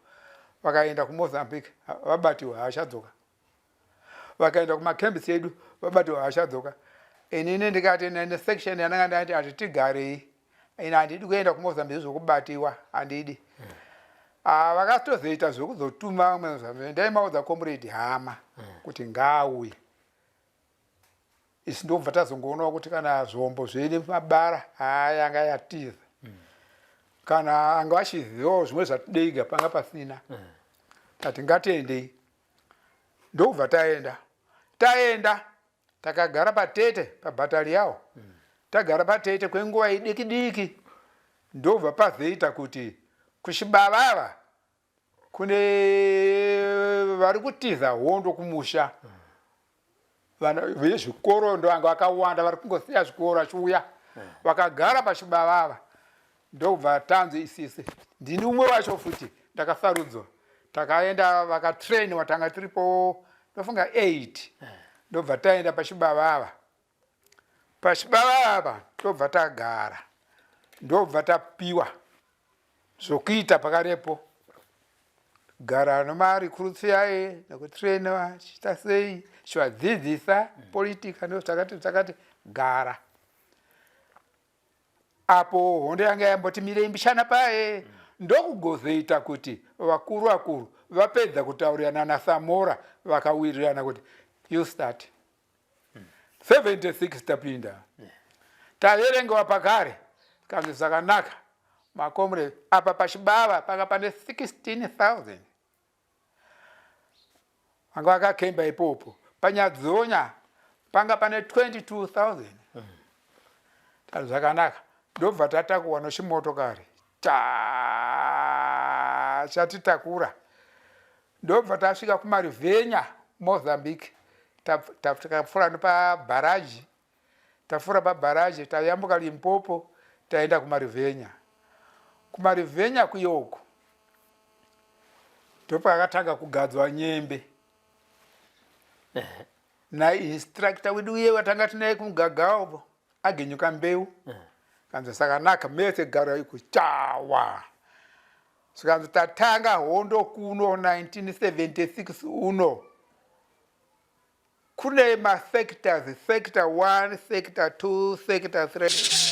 vakaenda kuMozambique vabatiwa hachadzoka. Vakaenda kumakembisi edu vabatiwa hachadzoka. Inini ndikati nene section yananga ndati atitigarei ina handidi kuenda kuMozambique zvokubatiwa handidi. Vakatozoita zvokuzotuma Mozambique ndaimaudza comrade hama kuti ngaauye. Isi ndobva tazongoonawo kuti kana zvombo zvine mabara yanga yatiza. Kana anga achizivawo zvimwe zvatideiga panga pasina. Tati ngatiendei. Ndobva taenda takagara patete pabhatari yawo. Tagara patete kwenguva idiki ndobva pazoita kuti kuchibavava kune vari kutiza hondo kumusha. Vana vezvikoro ndovanga vakawanda vari kungosiya zvikoro vachiuya vakagara pachibavava. Ndobva tanzi isisi ndini umwe wacho futi ndakasarudzwa. Takaenda vakatrainwa tanga tiripo ndofunga 8. Ndobva taenda pachibavava. Pachibavava ndobva tagara. Ndobva tapiwa zvokuita pakarepo. Gara nomarikuru yaye nekutrainwa chiita sei chivadzidzisa politika ndotakati gara. apo hondo yanga yamboti mirei mbishana paye ndokugozoita kuti vakuru vapedza kutaurirana naSamora vakawirirana kuti you start 76 tapinda taverengewa pakare kanzi zvakanaka makomre apa pachibava panga pane 16,000 vanga vakakemba ipopo panyadzonya panga pane 22,000 tari zvakanaka ndobva tatakuwa nochimotokari chatitakura ndobva tasvika kumarivhenya Mozambique takapfuura nepabharaji tafura pabharaji tayambuka Limpopo taenda kumarivhenya kuyoko ndopakatanga kugadzwa nyembe nainstructor wedu uye watanga tinaye kumugagawo agenyuka mbeu kanzi sakanaka mese garo iko chawa sikanzi tatanga hondo kuno 1976 uno kune masectors sector 1 sector 2 sector 3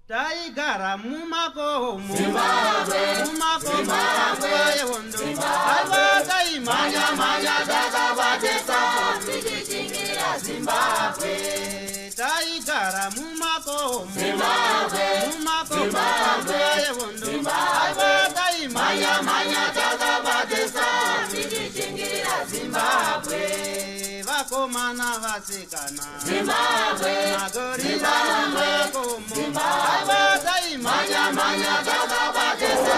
taigara mumakomo mumakomo yehondo alvataimanya takavatesa Zimbabwe taigara mumakomo mumakomo yehondo alvataimanya takavatesa Zimbabwe vakomana vasikana magorira mumakomo alvataimanya takavatesa